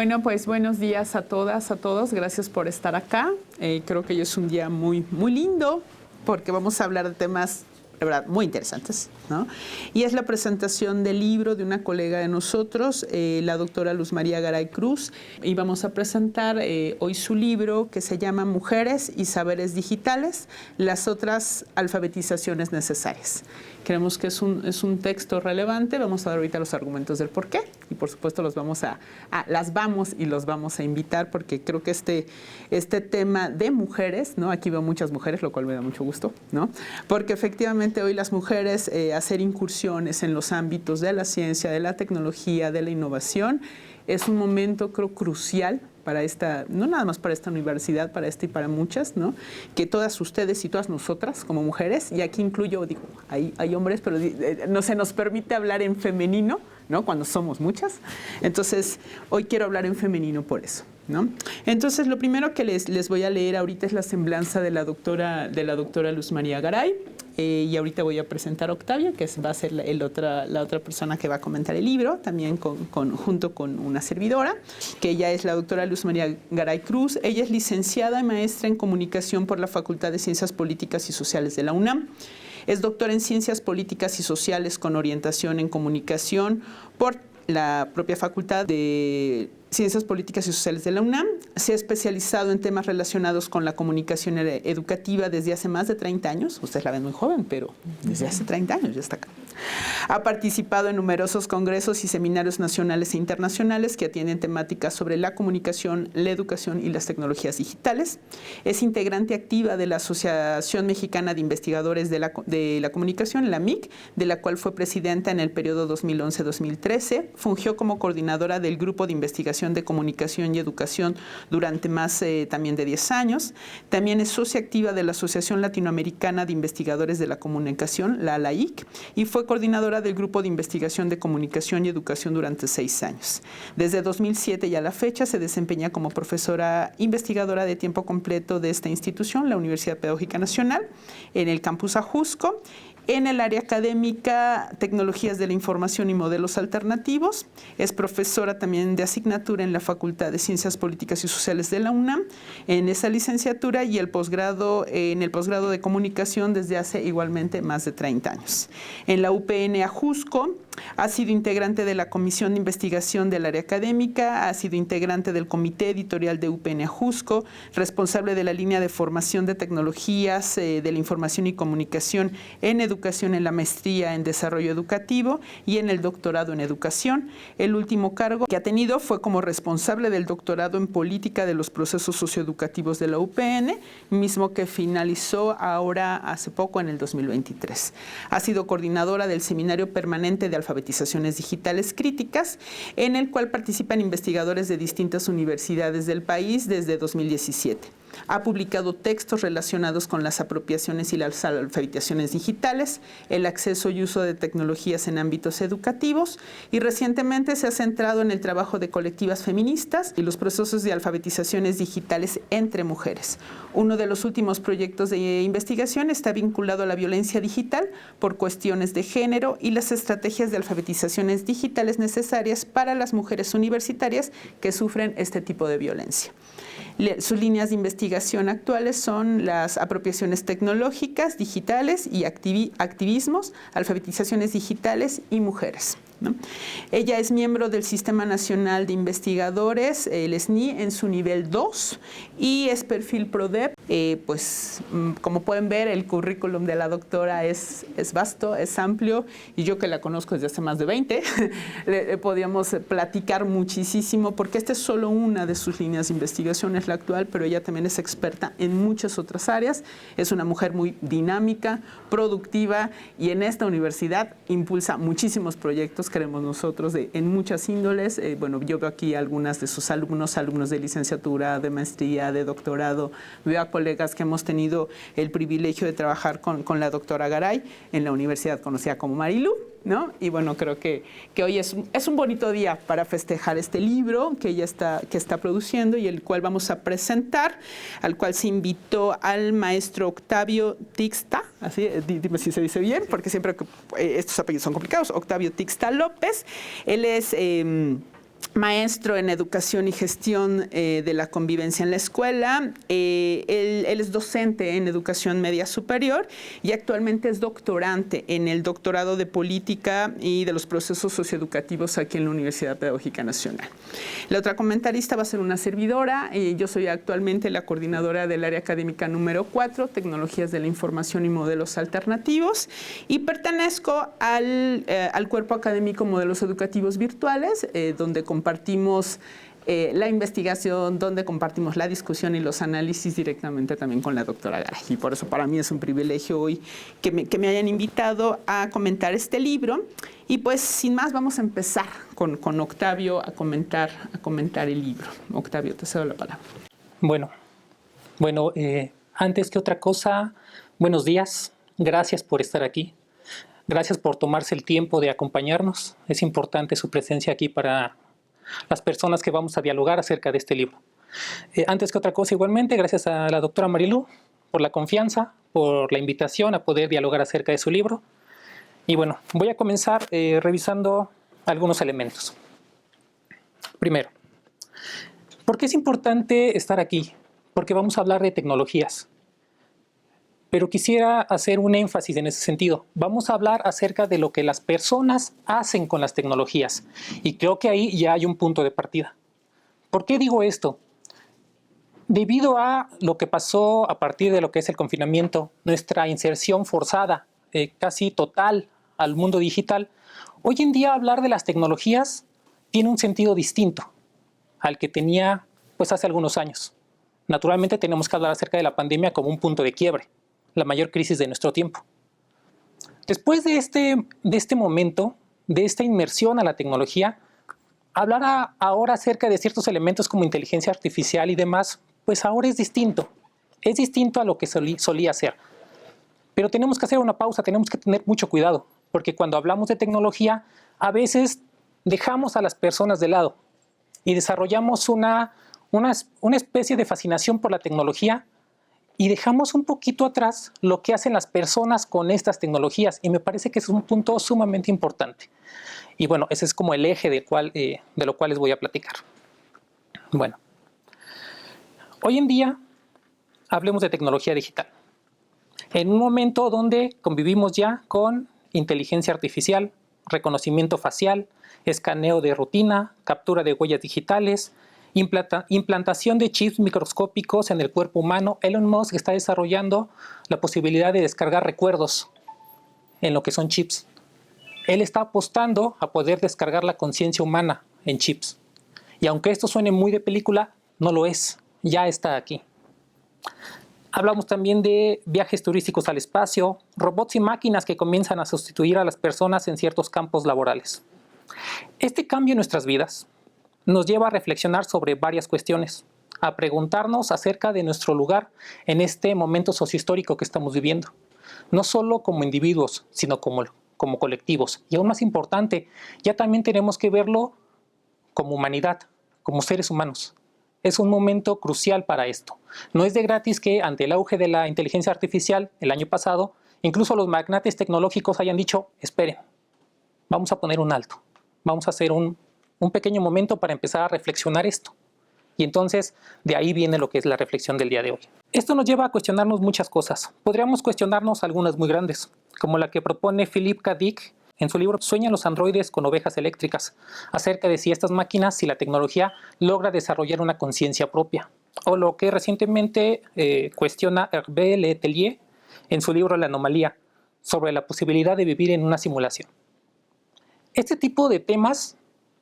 Bueno, pues buenos días a todas, a todos. Gracias por estar acá. Creo que hoy es un día muy lindo porque vamos a hablar de temas, la verdad, muy interesantes, ¿no? Y es la presentación del libro de una colega de nosotros, la doctora Luz María Garay Cruz. Y vamos a presentar hoy su libro que se llama Mujeres y Saberes Digitales, las otras alfabetizaciones necesarias. Creemos que es un texto relevante. Vamos a dar ahorita los argumentos del por qué. Y por supuesto los vamos a invitar porque creo que este tema de mujeres, ¿no? Aquí veo muchas mujeres, lo cual me da mucho gusto, ¿no? Porque efectivamente hoy las mujeres hacer incursiones en los ámbitos de la ciencia, de la tecnología, de la innovación, es un momento, creo, crucial para esta, no nada más para esta universidad, para esta y para muchas, ¿no? Que todas ustedes y todas nosotras como mujeres, y aquí incluyo, digo, hay hombres, pero no se nos permite hablar en femenino, ¿no? Cuando somos muchas. Entonces, hoy quiero hablar en femenino por eso, ¿no? Entonces, lo primero que les voy a leer ahorita es la semblanza de la doctora Luz María Garay. Y ahorita voy a presentar a Octavia, que va a ser la otra persona que va a comentar el libro, también junto con una servidora, que ella es la doctora Luz María Garay Cruz. Ella es licenciada y maestra en comunicación por la Facultad de Ciencias Políticas y Sociales de la UNAM. Es doctora en Ciencias Políticas y Sociales con orientación en comunicación por la propia Facultad de Ciencias Políticas y Sociales de la UNAM. Se ha especializado en temas relacionados con la comunicación educativa desde hace más de 30 años. Ustedes la ven muy joven, pero desde hace 30 años ya está acá. Ha participado en numerosos congresos y seminarios nacionales e internacionales que atienden temáticas sobre la comunicación, la educación y las tecnologías digitales. Es integrante activa de la Asociación Mexicana de Investigadores de la Comunicación, la AMIC, de la cual fue presidenta en el periodo 2011-2013. Fungió como coordinadora del Grupo de Investigación de Comunicación y Educación durante más también de 10 años. También es socia activa de la Asociación Latinoamericana de Investigadores de la Comunicación, la ALAIC, y fue coordinadora del Grupo de Investigación de Comunicación y Educación durante 6 años. Desde 2007 y a la fecha se desempeña como profesora investigadora de tiempo completo de esta institución, la Universidad Pedagógica Nacional, en el campus Ajusco, en el área académica, Tecnologías de la Información y Modelos Alternativos. Es profesora también de asignatura en la Facultad de Ciencias Políticas y Sociales de la UNAM, en esa licenciatura y en el posgrado de Comunicación desde hace igualmente más de 30 años. En la UPN Ajusco ha sido integrante de la Comisión de Investigación del área académica, ha sido integrante del Comité Editorial de UPN Ajusco, responsable de la línea de formación de tecnologías de la información y comunicación en educación en la maestría en desarrollo educativo y en el doctorado en educación. El último cargo que ha tenido fue como responsable del doctorado en política de los procesos socioeducativos de la UPN, mismo que finalizó ahora hace poco en el 2023. Ha sido coordinadora del Seminario Permanente de Alfabetizaciones Digitales Críticas, en el cual participan investigadores de distintas universidades del país desde 2017. Ha publicado textos relacionados con las apropiaciones y las alfabetizaciones digitales, el acceso y uso de tecnologías en ámbitos educativos, y recientemente se ha centrado en el trabajo de colectivas feministas y los procesos de alfabetizaciones digitales entre mujeres. Uno de los últimos proyectos de investigación está vinculado a la violencia digital por cuestiones de género y las estrategias de alfabetizaciones digitales necesarias para las mujeres universitarias que sufren este tipo de violencia. Sus líneas de investigación actuales son las apropiaciones tecnológicas, digitales y activismos, alfabetizaciones digitales y mujeres, ¿no? Ella es miembro del Sistema Nacional de Investigadores, el SNI, en su nivel 2 y es perfil PRODEP. Como pueden ver, el currículum de la doctora es vasto, es amplio, y yo que la conozco desde hace más de 20, podíamos platicar muchísimo, porque esta es solo una de sus líneas de investigación, es la actual, pero ella también es experta en muchas otras áreas. Es una mujer muy dinámica, productiva, y en esta universidad impulsa muchísimos proyectos, creemos nosotros, en muchas índoles. Yo veo aquí algunas de sus alumnos de licenciatura, de maestría, de doctorado. Veo a colegas que hemos tenido el privilegio de trabajar con la doctora Garay en la universidad conocida como Marilú, ¿no? Y bueno, creo que hoy es un bonito día para festejar este libro que ella está produciendo y el cual vamos a presentar, al cual se invitó al maestro Octavio Tixta, así, dime si se dice bien, porque siempre estos apellidos son complicados, Octavio Tixta López. Él es maestro en educación y gestión de la convivencia en la escuela. Él es docente en educación media superior y actualmente es doctorante en el doctorado de política y de los procesos socioeducativos aquí en la Universidad Pedagógica Nacional. La otra comentarista va a ser una servidora. Yo soy actualmente la coordinadora del área académica número 4, Tecnologías de la Información y Modelos Alternativos, y pertenezco al cuerpo académico Modelos Educativos Virtuales, donde compartimos la investigación, donde compartimos la discusión y los análisis directamente también con la doctora Garay. Y por eso para mí es un privilegio hoy que me hayan invitado a comentar este libro. Y pues sin más vamos a empezar con Octavio a comentar el libro. Octavio, te cedo la palabra. Bueno, antes que otra cosa, buenos días. Gracias por estar aquí. Gracias por tomarse el tiempo de acompañarnos. Es importante su presencia aquí para las personas que vamos a dialogar acerca de este libro. Antes que otra cosa, igualmente, gracias a la doctora Marilú por la confianza, por la invitación a poder dialogar acerca de su libro. Y bueno, voy a comenzar revisando algunos elementos. Primero, ¿por qué es importante estar aquí? Porque vamos a hablar de tecnologías. Pero quisiera hacer un énfasis en ese sentido. Vamos a hablar acerca de lo que las personas hacen con las tecnologías. Y creo que ahí ya hay un punto de partida. ¿Por qué digo esto? Debido a lo que pasó a partir de lo que es el confinamiento, nuestra inserción forzada, casi total al mundo digital, hoy en día hablar de las tecnologías tiene un sentido distinto al que tenía pues hace algunos años. Naturalmente tenemos que hablar acerca de la pandemia como un punto de quiebre, la mayor crisis de nuestro tiempo. Después de este momento, de esta inmersión a la tecnología, hablar ahora acerca de ciertos elementos como inteligencia artificial y demás, pues ahora es distinto a lo que solía ser. Pero tenemos que hacer una pausa, tenemos que tener mucho cuidado, porque cuando hablamos de tecnología, a veces dejamos a las personas de lado y desarrollamos una especie de fascinación por la tecnología y dejamos un poquito atrás lo que hacen las personas con estas tecnologías, y me parece que es un punto sumamente importante. Y bueno, ese es como el eje de lo cual les voy a platicar. Bueno, hoy en día hablemos de tecnología digital. En un momento donde convivimos ya con inteligencia artificial, reconocimiento facial, escaneo de rutina, captura de huellas digitales, implantación de chips microscópicos en el cuerpo humano. Elon Musk está desarrollando la posibilidad de descargar recuerdos en lo que son chips. Él está apostando a poder descargar la conciencia humana en chips. Y aunque esto suene muy de película, no lo es. Ya está aquí. Hablamos también de viajes turísticos al espacio, robots y máquinas que comienzan a sustituir a las personas en ciertos campos laborales. Este cambio en nuestras vidas nos lleva a reflexionar sobre varias cuestiones, a preguntarnos acerca de nuestro lugar en este momento sociohistórico que estamos viviendo, no solo como individuos, sino como colectivos. Y aún más importante, ya también tenemos que verlo como humanidad, como seres humanos. Es un momento crucial para esto. No es de gratis que ante el auge de la inteligencia artificial el año pasado, incluso los magnates tecnológicos hayan dicho, esperen, vamos a poner un alto, vamos a hacer un pequeño momento para empezar a reflexionar esto. Y entonces de ahí viene lo que es la reflexión del día de hoy. Esto nos lleva a cuestionarnos muchas cosas. Podríamos cuestionarnos algunas muy grandes, como la que propone Philip K. Dick en su libro Sueñan los androides con ovejas eléctricas, acerca de si estas máquinas, si la tecnología logra desarrollar una conciencia propia. O lo que recientemente cuestiona Hervé Letellier en su libro La anomalía, sobre la posibilidad de vivir en una simulación. Este tipo de temas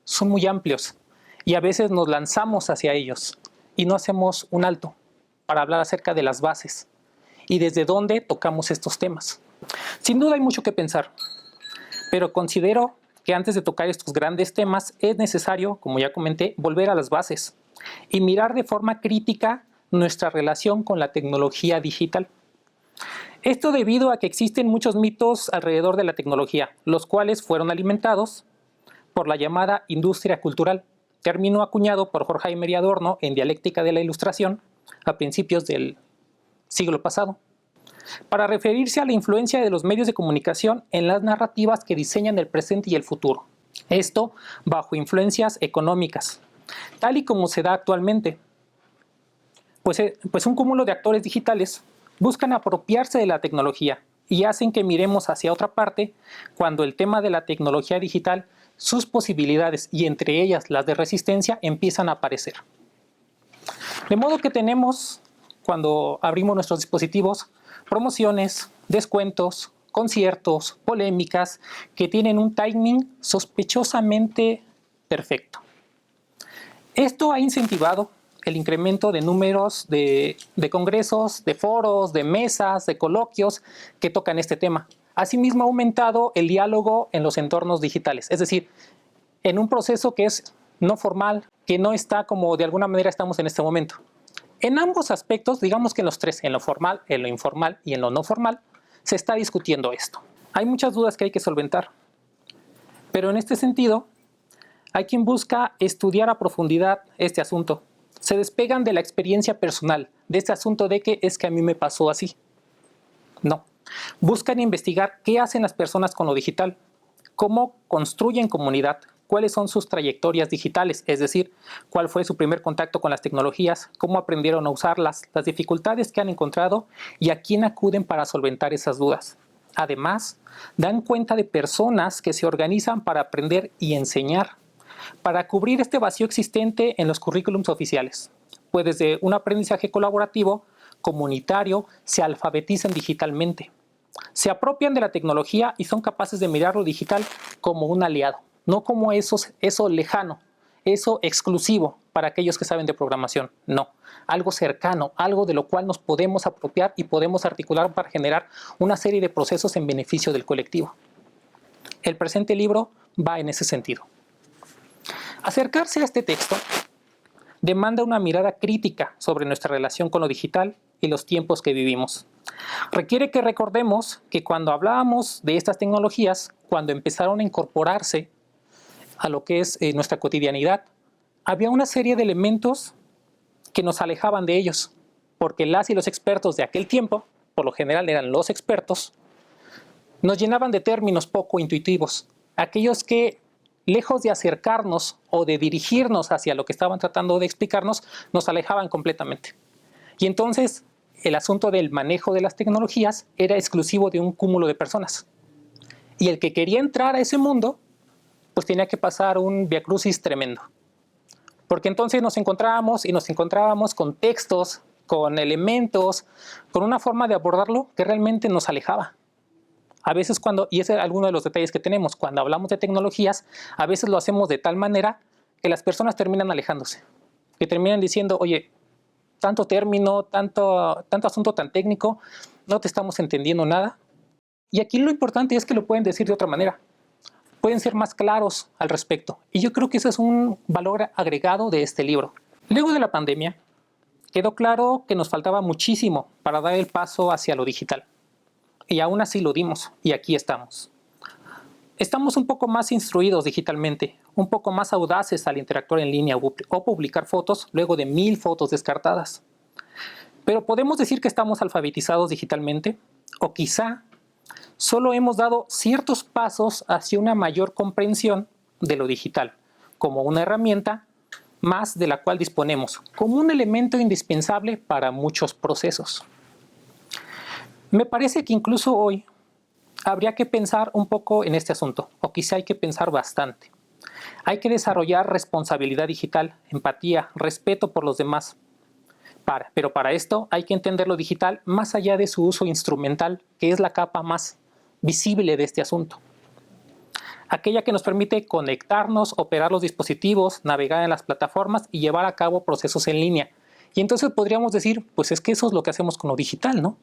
son muy amplios y a veces nos lanzamos hacia ellos y no hacemos un alto para hablar acerca de las bases y desde dónde tocamos estos temas. Sin duda hay mucho que pensar, pero considero que antes de tocar estos grandes temas es necesario, como ya comenté, volver a las bases y mirar de forma crítica nuestra relación con la tecnología digital. Esto debido a que existen muchos mitos alrededor de la tecnología, los cuales fueron alimentados por la llamada industria cultural, término acuñado por Horkheimer y Adorno en Dialéctica de la Ilustración a principios del siglo pasado, para referirse a la influencia de los medios de comunicación en las narrativas que diseñan el presente y el futuro. Esto bajo influencias económicas, tal y como se da actualmente. Pues un cúmulo de actores digitales buscan apropiarse de la tecnología y hacen que miremos hacia otra parte cuando el tema de la tecnología digital, sus posibilidades y entre ellas las de resistencia empiezan a aparecer. De modo que tenemos, cuando abrimos nuestros dispositivos, promociones, descuentos, conciertos, polémicas que tienen un timing sospechosamente perfecto. Esto ha incentivado el incremento de números de congresos, de foros, de mesas, de coloquios que tocan este tema. Asimismo, ha aumentado el diálogo en los entornos digitales, es decir, en un proceso que es no formal, que no está como de alguna manera estamos en este momento. En ambos aspectos, digamos que en los tres, en lo formal, en lo informal y en lo no formal, se está discutiendo esto. Hay muchas dudas que hay que solventar, pero en este sentido, hay quien busca estudiar a profundidad este asunto. Se despegan de la experiencia personal, de este asunto de que es que a mí me pasó así. No. Buscan investigar qué hacen las personas con lo digital, cómo construyen comunidad, cuáles son sus trayectorias digitales, es decir, cuál fue su primer contacto con las tecnologías, cómo aprendieron a usarlas, las dificultades que han encontrado y a quién acuden para solventar esas dudas. Además, dan cuenta de personas que se organizan para aprender y enseñar, para cubrir este vacío existente en los currículums oficiales, pues desde un aprendizaje colaborativo, comunitario, se alfabetizan digitalmente. Se apropian de la tecnología y son capaces de mirar lo digital como un aliado, no como eso lejano, eso exclusivo para aquellos que saben de programación. No, algo cercano, algo de lo cual nos podemos apropiar y podemos articular para generar una serie de procesos en beneficio del colectivo. El presente libro va en ese sentido. Acercarse a este texto demanda una mirada crítica sobre nuestra relación con lo digital y los tiempos que vivimos. Requiere que recordemos que cuando hablábamos de estas tecnologías, cuando empezaron a incorporarse a lo que es nuestra cotidianidad, había una serie de elementos que nos alejaban de ellos, porque las y los expertos de aquel tiempo, por lo general eran los expertos, nos llenaban de términos poco intuitivos, aquellos que lejos de acercarnos o de dirigirnos hacia lo que estaban tratando de explicarnos, nos alejaban completamente. Y entonces el asunto del manejo de las tecnologías era exclusivo de un cúmulo de personas. Y el que quería entrar a ese mundo, pues tenía que pasar un viacrucis tremendo. Porque entonces nos encontrábamos con textos, con elementos, con una forma de abordarlo que realmente nos alejaba. A veces y ese es alguno de los detalles que tenemos, cuando hablamos de tecnologías, a veces lo hacemos de tal manera que las personas terminan alejándose, que terminan diciendo, oye, tanto término, tanto asunto tan técnico, no te estamos entendiendo nada. Y aquí lo importante es que lo pueden decir de otra manera, pueden ser más claros al respecto. Y yo creo que ese es un valor agregado de este libro. Luego de la pandemia, quedó claro que nos faltaba muchísimo para dar el paso hacia lo digital. Y aún así lo dimos, y aquí estamos. Estamos un poco más instruidos digitalmente, un poco más audaces al interactuar en línea o publicar fotos luego de 1000 fotos descartadas. Pero ¿podemos decir que estamos alfabetizados digitalmente? O quizá solo hemos dado ciertos pasos hacia una mayor comprensión de lo digital, como una herramienta más de la cual disponemos, como un elemento indispensable para muchos procesos. Me parece que incluso hoy habría que pensar un poco en este asunto, o quizá hay que pensar bastante. Hay que desarrollar responsabilidad digital, empatía, respeto por los demás. Pero para esto hay que entender lo digital más allá de su uso instrumental, que es la capa más visible de este asunto. Aquella que nos permite conectarnos, operar los dispositivos, navegar en las plataformas y llevar a cabo procesos en línea. Y entonces podríamos decir, pues es que eso es lo que hacemos con lo digital, ¿no?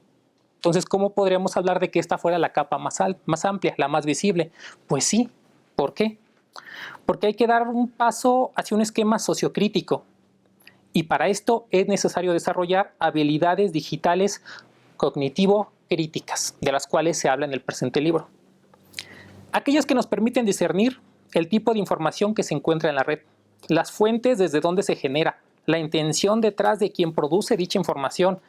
Entonces, ¿cómo podríamos hablar de que esta fuera la capa más amplia, la más visible? Pues sí. ¿Por qué? Porque hay que dar un paso hacia un esquema sociocrítico. Y para esto es necesario desarrollar habilidades digitales cognitivo-críticas, de las cuales se habla en el presente libro. Aquellas que nos permiten discernir el tipo de información que se encuentra en la red, las fuentes desde donde se genera, la intención detrás de quien produce dicha información,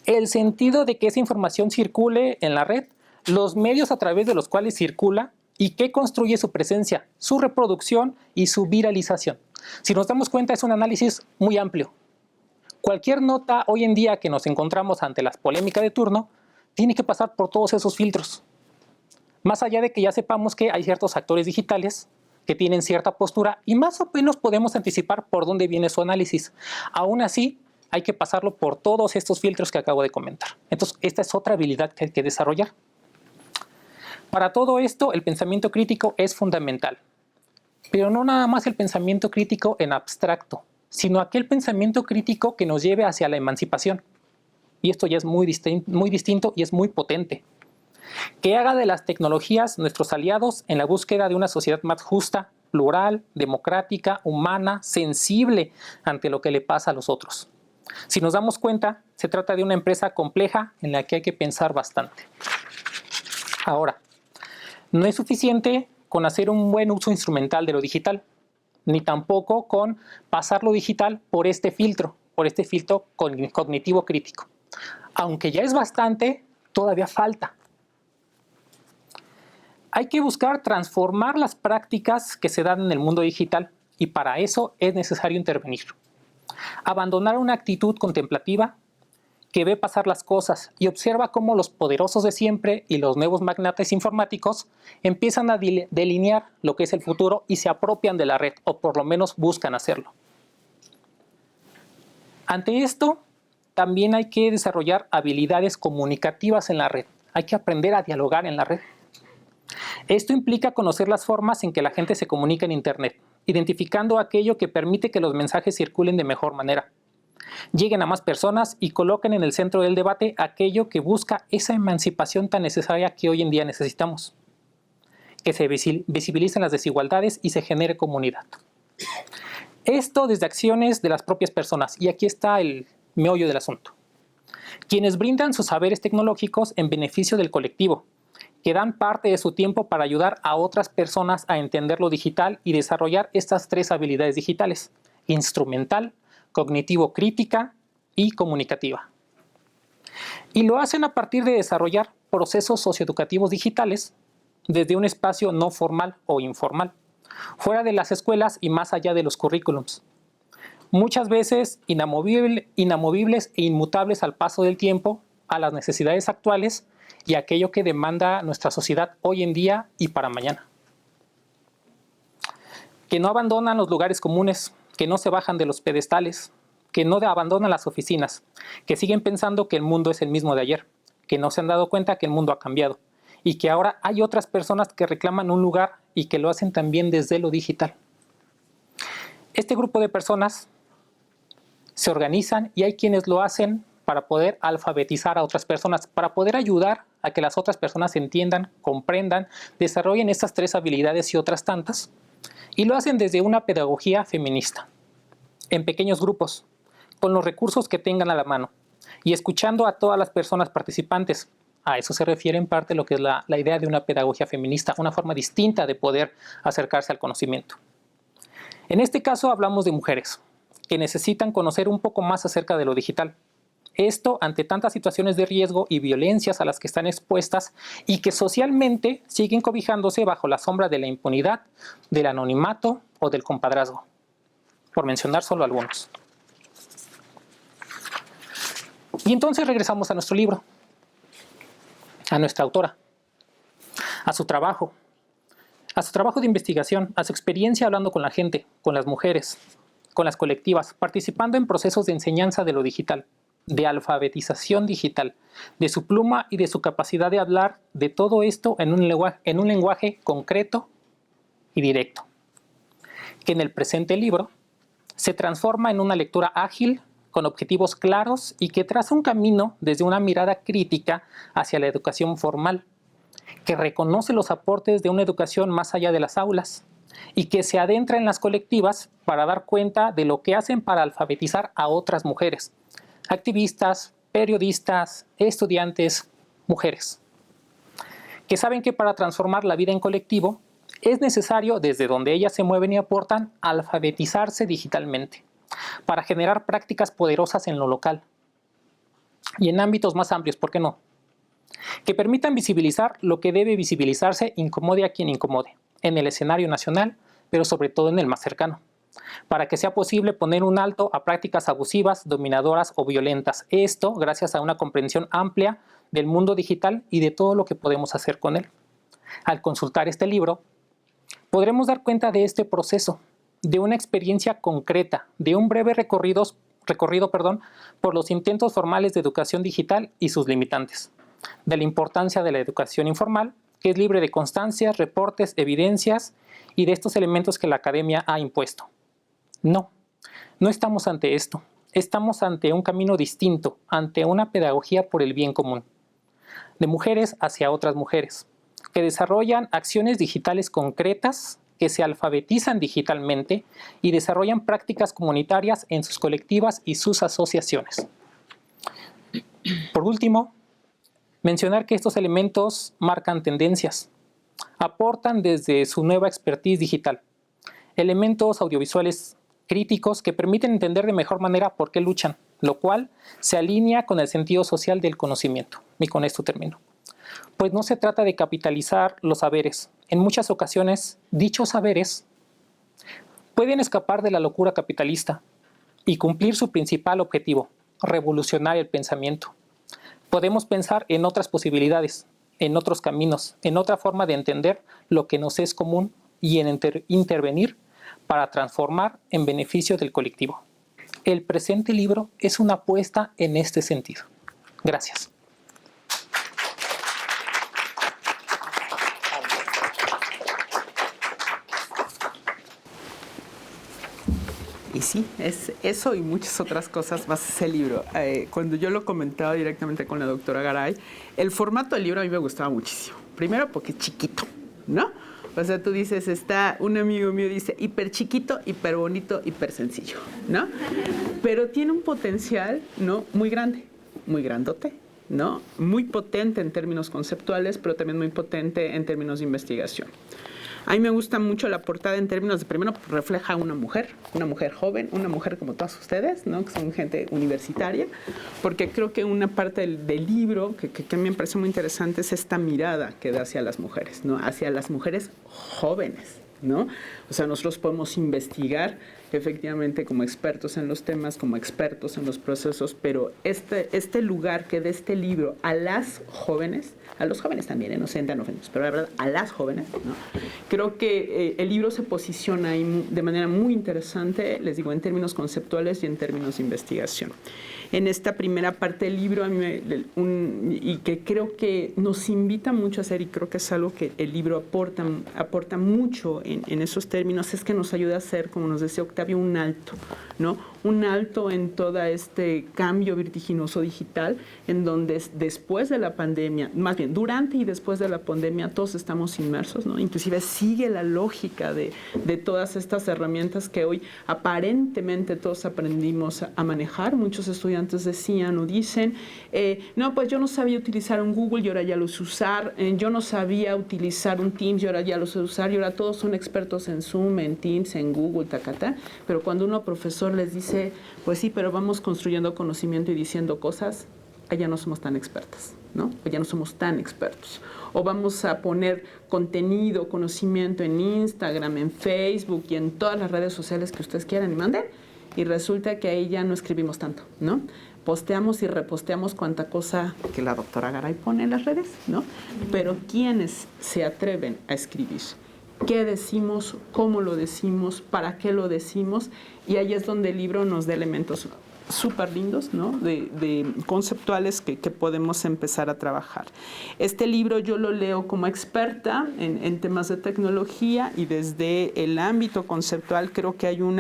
el sentido de que esa información circule en la red, los medios a través de los cuales circula ¿Y qué construye su presencia? Su reproducción y su viralización. Si nos damos cuenta, es un análisis muy amplio. Cualquier nota hoy en día que nos encontramos ante las polémicas de turno tiene que pasar por todos esos filtros. Más allá de que ya sepamos que hay ciertos actores digitales que tienen cierta postura y más o menos podemos anticipar por dónde viene su análisis. Aún así, hay que pasarlo por todos estos filtros que acabo de comentar. Entonces, esta es otra habilidad que hay que desarrollar. Para todo esto, el pensamiento crítico es fundamental. Pero no nada más el pensamiento crítico en abstracto, sino aquel pensamiento crítico que nos lleve hacia la emancipación. Y esto ya es muy distinto y es muy potente. Que haga de las tecnologías nuestros aliados en la búsqueda de una sociedad más justa, plural, democrática, humana, sensible ante lo que le pasa a los otros. Si nos damos cuenta, se trata de una empresa compleja en la que hay que pensar bastante. Ahora, no es suficiente con hacer un buen uso instrumental de lo digital, ni tampoco con pasar lo digital por este filtro cognitivo crítico. Aunque ya es bastante, todavía falta. Hay que buscar transformar las prácticas que se dan en el mundo digital y para eso es necesario intervenir. Abandonar una actitud contemplativa que ve pasar las cosas y observa cómo los poderosos de siempre y los nuevos magnates informáticos empiezan a delinear lo que es el futuro y se apropian de la red, o por lo menos buscan hacerlo. Ante esto, también hay que desarrollar habilidades comunicativas en la red. Hay que aprender a dialogar en la red. Esto implica conocer las formas en que la gente se comunica en Internet, identificando aquello que permite que los mensajes circulen de mejor manera, lleguen a más personas y coloquen en el centro del debate aquello que busca esa emancipación tan necesaria que hoy en día necesitamos, que se visibilicen las desigualdades y se genere comunidad. Esto desde acciones de las propias personas, y aquí está el meollo del asunto. Quienes brindan sus saberes tecnológicos en beneficio del colectivo, que dan parte de su tiempo para ayudar a otras personas a entender lo digital y desarrollar estas 3 habilidades digitales: instrumental, cognitivo-crítica y comunicativa. Y lo hacen a partir de desarrollar procesos socioeducativos digitales desde un espacio no formal o informal, fuera de las escuelas y más allá de los currículums. Muchas veces inamovibles e inmutables al paso del tiempo, a las necesidades actuales y aquello que demanda nuestra sociedad hoy en día y para mañana. Que no abandonan los lugares comunes, que no se bajan de los pedestales, que no abandonan las oficinas, que siguen pensando que el mundo es el mismo de ayer, que no se han dado cuenta que el mundo ha cambiado y que ahora hay otras personas que reclaman un lugar y que lo hacen también desde lo digital. Este grupo de personas se organizan y hay quienes lo hacen para poder alfabetizar a otras personas, para poder ayudar a que las otras personas entiendan, comprendan, desarrollen estas 3 habilidades y otras tantas, y lo hacen desde una pedagogía feminista, en pequeños grupos, con los recursos que tengan a la mano, y escuchando a todas las personas participantes. A eso se refiere en parte lo que es la idea de una pedagogía feminista, una forma distinta de poder acercarse al conocimiento. En este caso hablamos de mujeres, que necesitan conocer un poco más acerca de lo digital. Esto ante tantas situaciones de riesgo y violencias a las que están expuestas y que socialmente siguen cobijándose bajo la sombra de la impunidad, del anonimato o del compadrazgo, por mencionar solo algunos. Y entonces regresamos a nuestro libro, a nuestra autora, a su trabajo de investigación, a su experiencia hablando con la gente, con las mujeres, con las colectivas, participando en procesos de enseñanza de lo digital, de alfabetización digital, de su pluma y de su capacidad de hablar de todo esto en un lenguaje concreto y directo, que en el presente libro se transforma en una lectura ágil, con objetivos claros y que traza un camino desde una mirada crítica hacia la educación formal, que reconoce los aportes de una educación más allá de las aulas y que se adentra en las colectivas para dar cuenta de lo que hacen para alfabetizar a otras mujeres, activistas, periodistas, estudiantes, mujeres, que saben que para transformar la vida en colectivo es necesario, desde donde ellas se mueven y aportan, alfabetizarse digitalmente, para generar prácticas poderosas en lo local y en ámbitos más amplios, ¿por qué no? que permitan visibilizar lo que debe visibilizarse, incomode a quien incomode, en el escenario nacional, pero sobre todo en el más cercano, para que sea posible poner un alto a prácticas abusivas, dominadoras o violentas. Esto gracias a una comprensión amplia del mundo digital y de todo lo que podemos hacer con él. Al consultar este libro, podremos dar cuenta de este proceso, de una experiencia concreta, de un breve recorrido por los intentos formales de educación digital y sus limitantes, de la importancia de la educación informal, que es libre de constancias, reportes, evidencias y de estos elementos que la academia ha impuesto. No estamos ante esto. Estamos ante un camino distinto, ante una pedagogía por el bien común, de mujeres hacia otras mujeres, que desarrollan acciones digitales concretas, que se alfabetizan digitalmente y desarrollan prácticas comunitarias en sus colectivas y sus asociaciones. Por último, mencionar que estos elementos marcan tendencias, aportan desde su nueva expertise digital, elementos audiovisuales críticos que permiten entender de mejor manera por qué luchan, lo cual se alinea con el sentido social del conocimiento. Y con esto termino. Pues no se trata de capitalizar los saberes. En muchas ocasiones, dichos saberes pueden escapar de la locura capitalista y cumplir su principal objetivo, revolucionar el pensamiento. Podemos pensar en otras posibilidades, en otros caminos, en otra forma de entender lo que nos es común y en intervenir para transformar en beneficio del colectivo. El presente libro es una apuesta en este sentido. Gracias. Y sí, es eso y muchas otras cosas más ese libro. Cuando yo lo comentaba directamente con la doctora Garay, el formato del libro a mí me gustaba muchísimo. Primero porque es chiquito, ¿no? O sea, tú dices, un amigo mío dice, hiper chiquito, hiper bonito, hiper sencillo, ¿no? Pero tiene un potencial, ¿no? Muy grande, muy grandote, ¿no? Muy potente en términos conceptuales, pero también muy potente en términos de investigación. A mí me gusta mucho la portada en términos de, primero, refleja una mujer joven, una mujer como todas ustedes, ¿no? Que son gente universitaria, porque creo que una parte del libro que a mí me parece muy interesante es esta mirada que da hacia las mujeres, ¿no? Hacia las mujeres jóvenes, ¿no? O sea, nosotros podemos investigar efectivamente como expertos en los temas, como expertos en los procesos, pero este lugar que da este libro a las jóvenes, a los jóvenes también, no se sientan ofendidos, pero la verdad, a las jóvenes, ¿no? Creo que el libro se posiciona ahí de manera muy interesante, les digo, en términos conceptuales y en términos de investigación. En esta primera parte del libro, y que creo que nos invita mucho a hacer, y creo que es algo que el libro aporta mucho en esos términos, es que nos ayuda a hacer, como nos decía Octavio, un alto, ¿no? Un alto en todo este cambio vertiginoso digital, en donde después de la pandemia, más bien durante y después de la pandemia, todos estamos inmersos, ¿no? Inclusive sigue la lógica de todas estas herramientas que hoy aparentemente todos aprendimos a manejar. Muchos estudiantes decían o dicen, no, pues yo no sabía utilizar un Google y ahora ya lo sé usar, yo no sabía utilizar un Teams y ahora ya lo sé usar, y ahora todos son expertos en Zoom, en Teams, en Google, tacatá. Pero cuando uno profesor les dice, pues sí, pero vamos construyendo conocimiento y diciendo cosas, allá no somos tan expertas, ¿no? O ya no somos tan expertos. O vamos a poner contenido, conocimiento en Instagram, en Facebook y en todas las redes sociales que ustedes quieran y manden, y resulta que ahí ya no escribimos tanto, ¿no? Posteamos y reposteamos cuanta cosa que la doctora Garay pone en las redes, ¿no? Pero ¿quiénes se atreven a escribir? ¿Qué decimos? ¿Cómo lo decimos? ¿Para qué lo decimos? Y ahí es donde el libro nos da elementos súper lindos, ¿no? de conceptuales que podemos empezar a trabajar. Este libro yo lo leo como experta en temas de tecnología, y desde el ámbito conceptual creo que hay un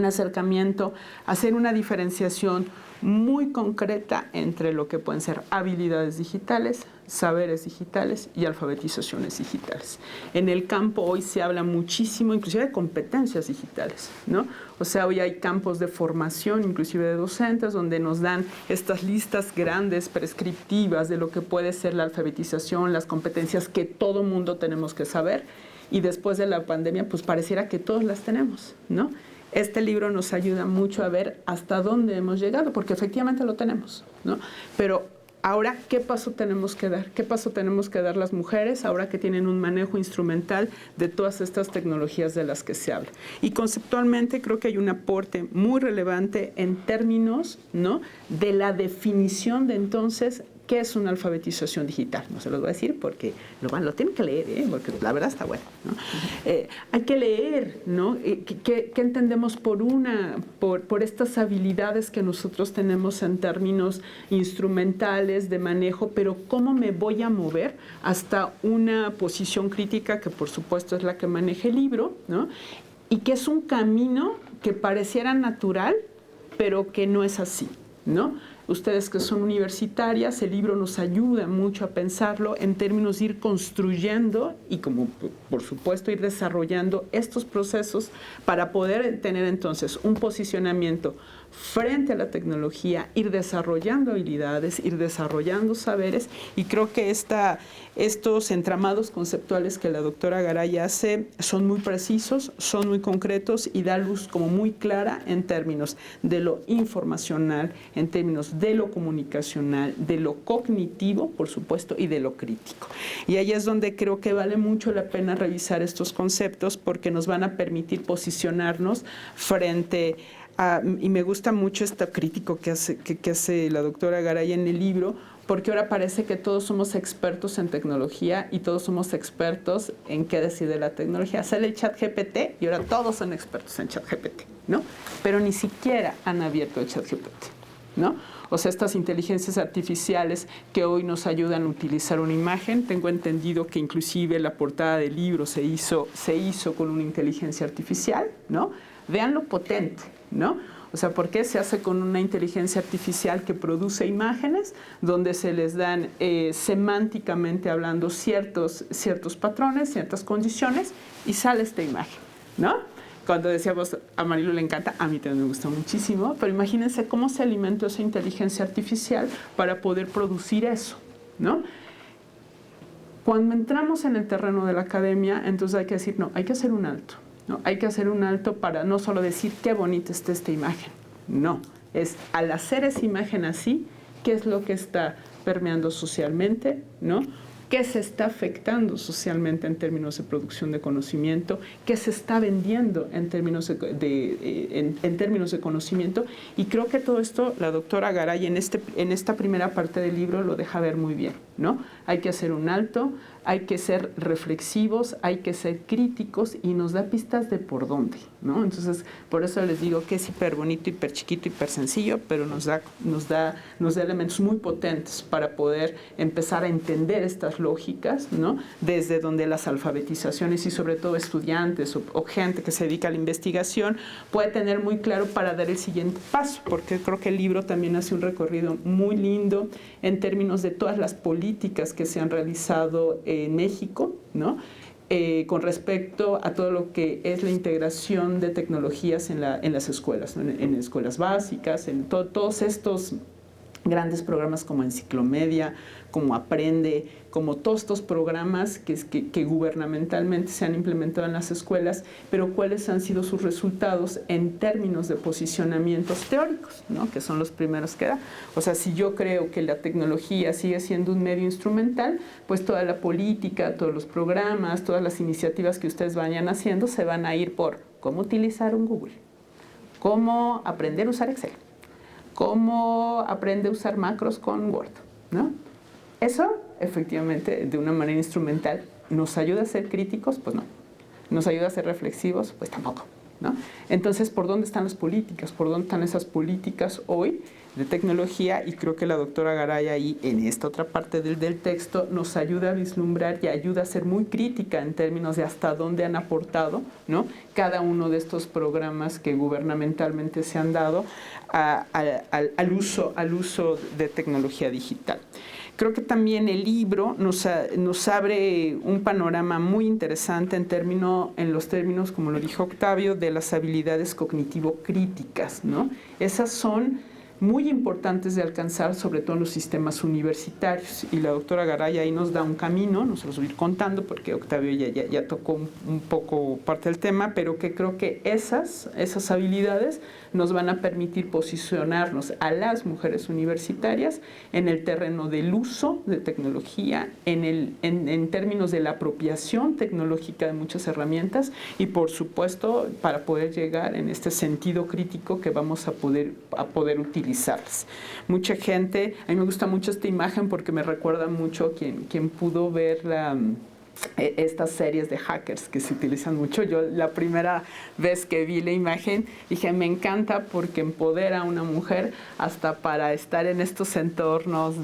acercamiento, hacer una diferenciación muy concreta entre lo que pueden ser habilidades digitales, saberes digitales y alfabetizaciones digitales. En el campo hoy se habla muchísimo, inclusive de competencias digitales, ¿no? O sea, hoy hay campos de formación, inclusive de docentes, donde nos dan estas listas grandes, prescriptivas de lo que puede ser la alfabetización, las competencias que todo mundo tenemos que saber, y después de la pandemia, pues pareciera que todos las tenemos, ¿no? Este libro nos ayuda mucho a ver hasta dónde hemos llegado, porque efectivamente lo tenemos, ¿no? Pero Ahora, ¿qué paso tenemos que dar? ¿Qué paso tenemos que dar las mujeres ahora que tienen un manejo instrumental de todas estas tecnologías de las que se habla? Y conceptualmente creo que hay un aporte muy relevante en términos, ¿no?, de la definición de entonces ¿qué es una alfabetización digital? No se los voy a decir porque lo tienen que leer, porque la verdad está bueno, ¿no? Hay que leer, ¿no? ¿Qué entendemos por estas habilidades que nosotros tenemos en términos instrumentales de manejo, pero cómo me voy a mover hasta una posición crítica que por supuesto es la que maneja el libro, ¿no? Y que es un camino que pareciera natural, pero que no es así, ¿no? Ustedes que son universitarias, el libro nos ayuda mucho a pensarlo en términos de ir construyendo y como por supuesto ir desarrollando estos procesos para poder tener entonces un posicionamiento frente a la tecnología, ir desarrollando habilidades, ir desarrollando saberes, y creo que estos entramados conceptuales que la doctora Garay hace son muy precisos, son muy concretos y da luz como muy clara en términos de lo informacional, en términos de lo comunicacional, de lo cognitivo, por supuesto, y de lo crítico. Y ahí es donde creo que vale mucho la pena revisar estos conceptos porque nos van a permitir posicionarnos frente y me gusta mucho este crítico que hace la doctora Garay en el libro, porque ahora parece que todos somos expertos en tecnología y todos somos expertos en qué decide la tecnología. Sale el ChatGPT y ahora todos son expertos en ChatGPT, ¿no? Pero ni siquiera han abierto el ChatGPT, ¿no? O sea, estas inteligencias artificiales que hoy nos ayudan a utilizar una imagen, tengo entendido que inclusive la portada del libro se hizo con una inteligencia artificial, ¿no? Vean lo potente, ¿no? O sea, ¿por qué se hace con una inteligencia artificial que produce imágenes donde se les dan semánticamente hablando ciertos patrones, ciertas condiciones y sale esta imagen, ¿no? Cuando decíamos, a Marilu le encanta, a mí también me gusta muchísimo, pero imagínense cómo se alimentó esa inteligencia artificial para poder producir eso, ¿no? Cuando entramos en el terreno de la academia, entonces hay que decir, no, hay que hacer un alto. ¿No? Hay que hacer un alto para no solo decir qué bonita está esta imagen, no, es al hacer esa imagen así, qué es lo que está permeando socialmente, ¿no? Qué se está afectando socialmente en términos de producción de conocimiento, qué se está vendiendo en términos de conocimiento, y creo que todo esto la doctora Garay en esta primera parte del libro lo deja ver muy bien, ¿no? Hay que hacer un alto, hay que ser reflexivos, hay que ser críticos y nos da pistas de por dónde, ¿no? Entonces, por eso les digo que es hiper bonito, hiper chiquito, hiper sencillo, pero nos da elementos muy potentes para poder empezar a entender estas lógicas, ¿no? Desde donde las alfabetizaciones y sobre todo estudiantes o gente que se dedica a la investigación puede tener muy claro para dar el siguiente paso, porque creo que el libro también hace un recorrido muy lindo en términos de todas las políticas que se han realizado en México, ¿no? Con respecto a todo lo que es la integración de tecnologías en las escuelas, ¿no? en escuelas básicas, en todos estos grandes programas como Enciclomedia, como Aprende, como todos estos programas que gubernamentalmente se han implementado en las escuelas, pero cuáles han sido sus resultados en términos de posicionamientos teóricos, ¿no? Que son los primeros que da. O sea, si yo creo que la tecnología sigue siendo un medio instrumental, pues toda la política, todos los programas, todas las iniciativas que ustedes vayan haciendo se van a ir por cómo utilizar un Google, cómo aprender a usar Excel, cómo aprende a usar macros con Word, ¿no? Eso, efectivamente, de una manera instrumental, ¿nos ayuda a ser críticos? Pues no. ¿Nos ayuda a ser reflexivos? Pues tampoco, ¿no? Entonces, ¿por dónde están las políticas? ¿Por dónde están esas políticas hoy de tecnología? Y creo que la doctora Garay ahí, en esta otra parte del texto, nos ayuda a vislumbrar y ayuda a ser muy crítica en términos de hasta dónde han aportado, ¿no? Cada uno de estos programas que gubernamentalmente se han dado al uso de tecnología digital. Creo que también el libro nos abre un panorama muy interesante en los términos, como lo dijo Octavio, de las habilidades cognitivo-críticas, ¿no? Esas son muy importantes de alcanzar, sobre todo en los sistemas universitarios. Y la doctora Garay ahí nos da un camino, no se los voy a ir contando porque Octavio ya tocó un poco parte del tema, pero que creo que esas habilidades nos van a permitir posicionarnos a las mujeres universitarias en el terreno del uso de tecnología, en términos de la apropiación tecnológica de muchas herramientas y, por supuesto, para poder llegar en este sentido crítico que vamos a poder utilizarlas. Mucha gente, a mí me gusta mucho esta imagen porque me recuerda mucho quien pudo ver estas series de hackers que se utilizan mucho. Yo la primera vez que vi la imagen dije, me encanta porque empodera a una mujer hasta para estar en estos entornos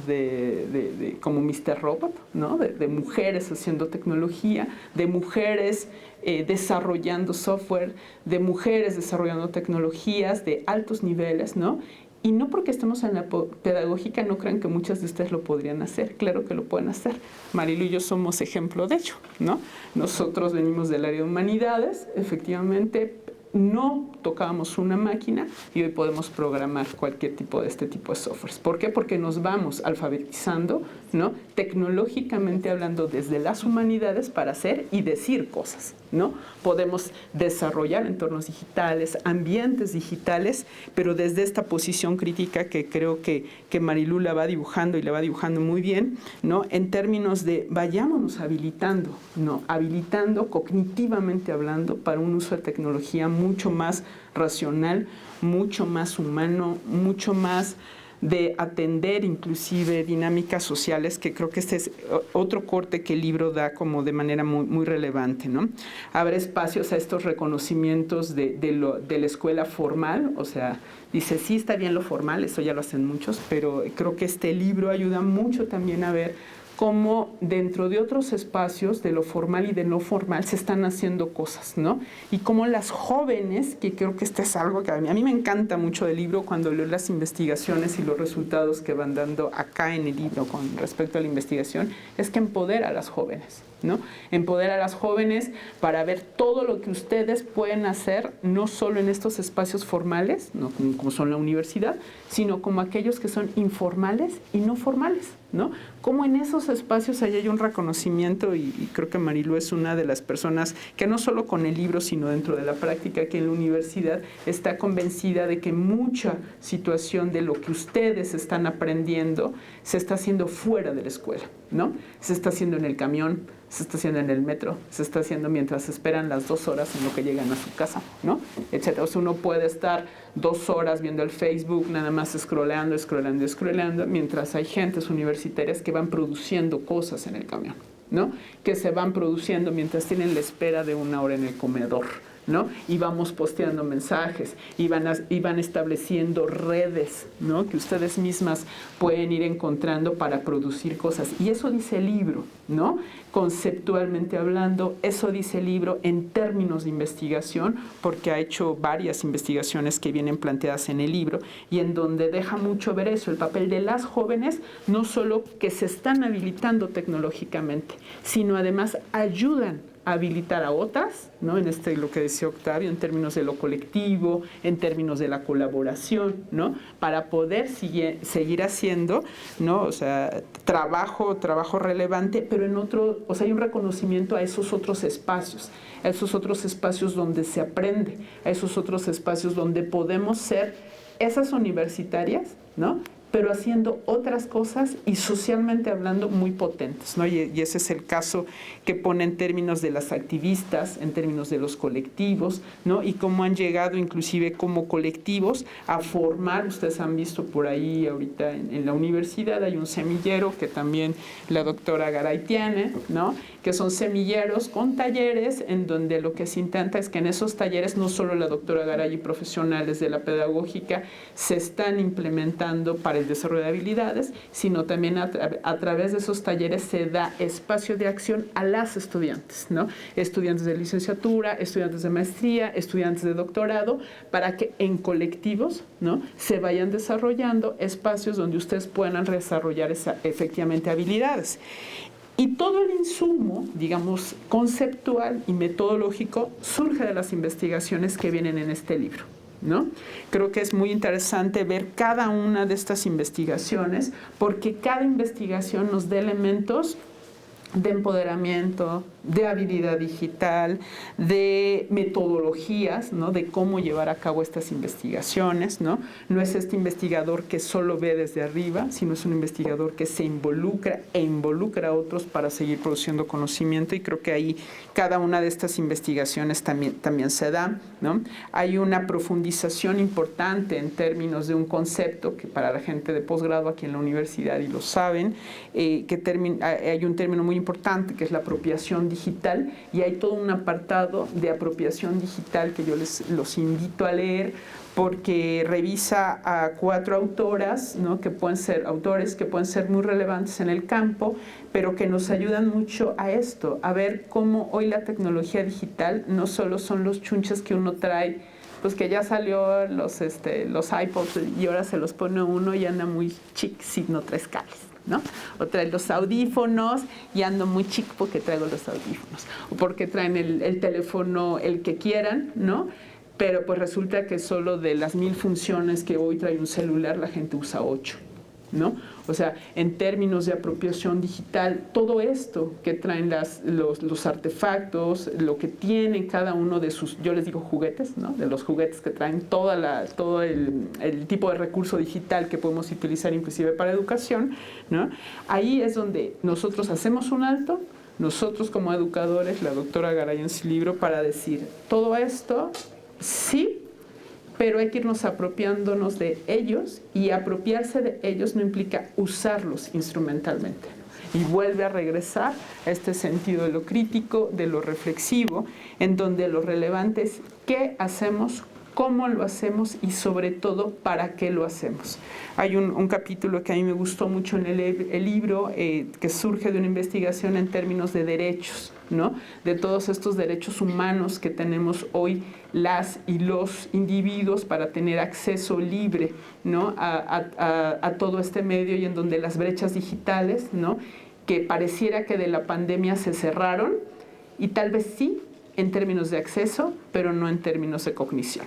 como Mr. Robot, ¿no? De mujeres haciendo tecnología, de mujeres desarrollando software, de mujeres desarrollando tecnologías de altos niveles, ¿no? Y no porque estemos en la pedagógica, no crean que muchas de ustedes lo podrían hacer. Claro que lo pueden hacer. Marilu y yo somos ejemplo de ello, ¿no? Nosotros venimos del área de humanidades, efectivamente no tocábamos una máquina y hoy podemos programar cualquier tipo de este tipo de softwares. ¿Por qué? Porque nos vamos alfabetizando, ¿no? Tecnológicamente hablando desde las humanidades para hacer y decir cosas, ¿no? Podemos desarrollar entornos digitales, ambientes digitales, pero desde esta posición crítica que creo que Marilu la va dibujando y la va dibujando muy bien, ¿no? En términos de vayámonos habilitando, ¿no? Habilitando cognitivamente hablando para un uso de tecnología mucho más racional, mucho más humano, mucho más de atender inclusive dinámicas sociales, que creo que este es otro corte que el libro da como de manera muy relevante, ¿no? Abre espacios a estos reconocimientos de la escuela formal, o sea, dice, sí está bien lo formal, eso ya lo hacen muchos, pero creo que este libro ayuda mucho también a ver cómo dentro de otros espacios de lo formal y de no formal se están haciendo cosas, ¿no? Y cómo las jóvenes, que creo que este es algo que a mí me encanta mucho del libro cuando leo las investigaciones y los resultados que van dando acá en el libro con respecto a la investigación, es que empodera a las jóvenes, ¿no? Empodera a las jóvenes para ver todo lo que ustedes pueden hacer, no solo en estos espacios formales, ¿no? como son la universidad, sino como aquellos que son informales y no formales, ¿no? Como en esos espacios ahí hay un reconocimiento y creo que Marilu es una de las personas que no solo con el libro, sino dentro de la práctica aquí en la universidad está convencida de que mucha situación de lo que ustedes están aprendiendo se está haciendo fuera de la escuela, ¿no? Se está haciendo en el camión, se está haciendo en el metro, se está haciendo mientras esperan las 2 horas en lo que llegan a su casa, ¿no? Etcétera. O sea, uno puede estar 2 horas viendo el Facebook, nada más scrolleando, mientras hay gentes universitarias que van produciendo cosas en el camión, ¿no? Que se van produciendo mientras tienen la espera de 1 hora en el comedor, ¿no? Y vamos posteando mensajes y van estableciendo redes, ¿no? Que ustedes mismas pueden ir encontrando para producir cosas. Y eso dice el libro, ¿no? Conceptualmente hablando, eso dice el libro en términos de investigación, porque ha hecho varias investigaciones que vienen planteadas en el libro y en donde deja mucho ver eso, el papel de las jóvenes, no solo que se están habilitando tecnológicamente, sino además ayudan a habilitar a otras, ¿no? En lo que decía Octavio, en términos de lo colectivo, en términos de la colaboración, ¿no? Para poder seguir haciendo, ¿no? O sea, trabajo relevante, pero en otro, o sea, hay un reconocimiento a esos otros espacios donde se aprende, a esos otros espacios donde podemos ser esas universitarias, ¿no? Pero haciendo otras cosas y socialmente hablando muy potentes, ¿no? Y ese es el caso que pone en términos de las activistas, en términos de los colectivos, ¿no? Y cómo han llegado inclusive como colectivos a formar, ustedes han visto por ahí ahorita en la universidad hay un semillero que también la doctora Garay tiene, ¿no? Que son semilleros con talleres en donde lo que se intenta es que en esos talleres no solo la doctora Garay y profesionales de la pedagógica se están implementando para el desarrollo de habilidades, sino también a través de esos talleres se da espacio de acción a las estudiantes, ¿no? Estudiantes de licenciatura, estudiantes de maestría, estudiantes de doctorado, para que en colectivos, ¿no? Se vayan desarrollando espacios donde ustedes puedan desarrollar efectivamente habilidades. Y todo el insumo, digamos, conceptual y metodológico surge de las investigaciones que vienen en este libro, ¿no? Creo que es muy interesante ver cada una de estas investigaciones, porque cada investigación nos da elementos de empoderamiento, de habilidad digital, de metodologías, ¿no? De cómo llevar a cabo estas investigaciones, ¿no? No es este investigador que solo ve desde arriba, sino es un investigador que se involucra e involucra a otros para seguir produciendo conocimiento, y creo que ahí cada una de estas investigaciones también se da, ¿no? Hay una profundización importante en términos de un concepto que para la gente de posgrado aquí en la universidad, y lo saben, hay un término muy importante que es la apropiación digital, y hay todo un apartado de apropiación digital que yo los invito a leer, porque revisa a 4 autoras, ¿no? Que pueden ser autores que pueden ser muy relevantes en el campo, pero que nos ayudan mucho a esto, a ver cómo hoy la tecnología digital no solo son los chunches que uno trae, pues que ya salió los iPods y ahora se los pone uno y anda muy chic si no traes cables, ¿no? O trae los audífonos y ando muy chic porque traigo los audífonos, o porque traen el teléfono el que quieran, ¿no? Pero pues resulta que solo de las 1000 funciones que hoy trae un celular, la gente usa 8, ¿no? O sea, en términos de apropiación digital, todo esto que traen los artefactos, lo que tienen cada uno de sus, yo les digo juguetes, ¿no? De los juguetes que traen todo el tipo de recurso digital que podemos utilizar inclusive para educación, ¿no? Ahí es donde nosotros hacemos un alto, nosotros como educadores, la doctora Garay en su libro, para decir, todo esto, sí, pero hay que irnos apropiándonos de ellos, y apropiarse de ellos no implica usarlos instrumentalmente. Y vuelve a regresar a este sentido de lo crítico, de lo reflexivo, en donde lo relevante es qué hacemos, cómo lo hacemos y sobre todo para qué lo hacemos. Hay un capítulo que a mí me gustó mucho en el libro, que surge de una investigación en términos de derechos, ¿no? De todos estos derechos humanos que tenemos hoy las y los individuos para tener acceso libre, ¿no? a todo este medio, y en donde las brechas digitales, ¿no? Que pareciera que de la pandemia se cerraron, y tal vez sí en términos de acceso, pero no en términos de cognición,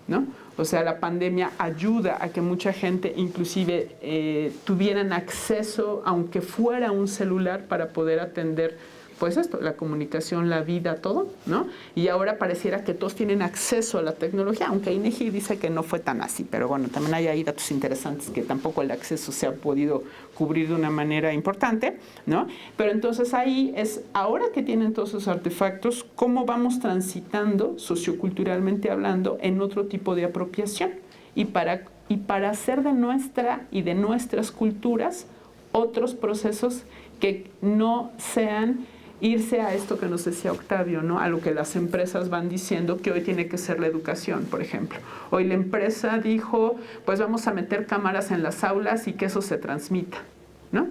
¿no? O sea, la pandemia ayuda a que mucha gente inclusive tuvieran acceso, aunque fuera un celular, para poder atender pues esto, la comunicación, la vida, todo, ¿no? Y ahora pareciera que todos tienen acceso a la tecnología, aunque INEGI dice que no fue tan así, pero bueno, también hay ahí datos interesantes que tampoco el acceso se ha podido cubrir de una manera importante, ¿no? Pero entonces ahí es, ahora que tienen todos esos artefactos, ¿cómo vamos transitando socioculturalmente hablando en otro tipo de apropiación? Y para hacer de nuestra y de nuestras culturas otros procesos que no sean irse a esto que nos decía Octavio, ¿no? A lo que las empresas van diciendo que hoy tiene que ser la educación, por ejemplo. Hoy la empresa dijo, pues vamos a meter cámaras en las aulas y que eso se transmita, ¿no?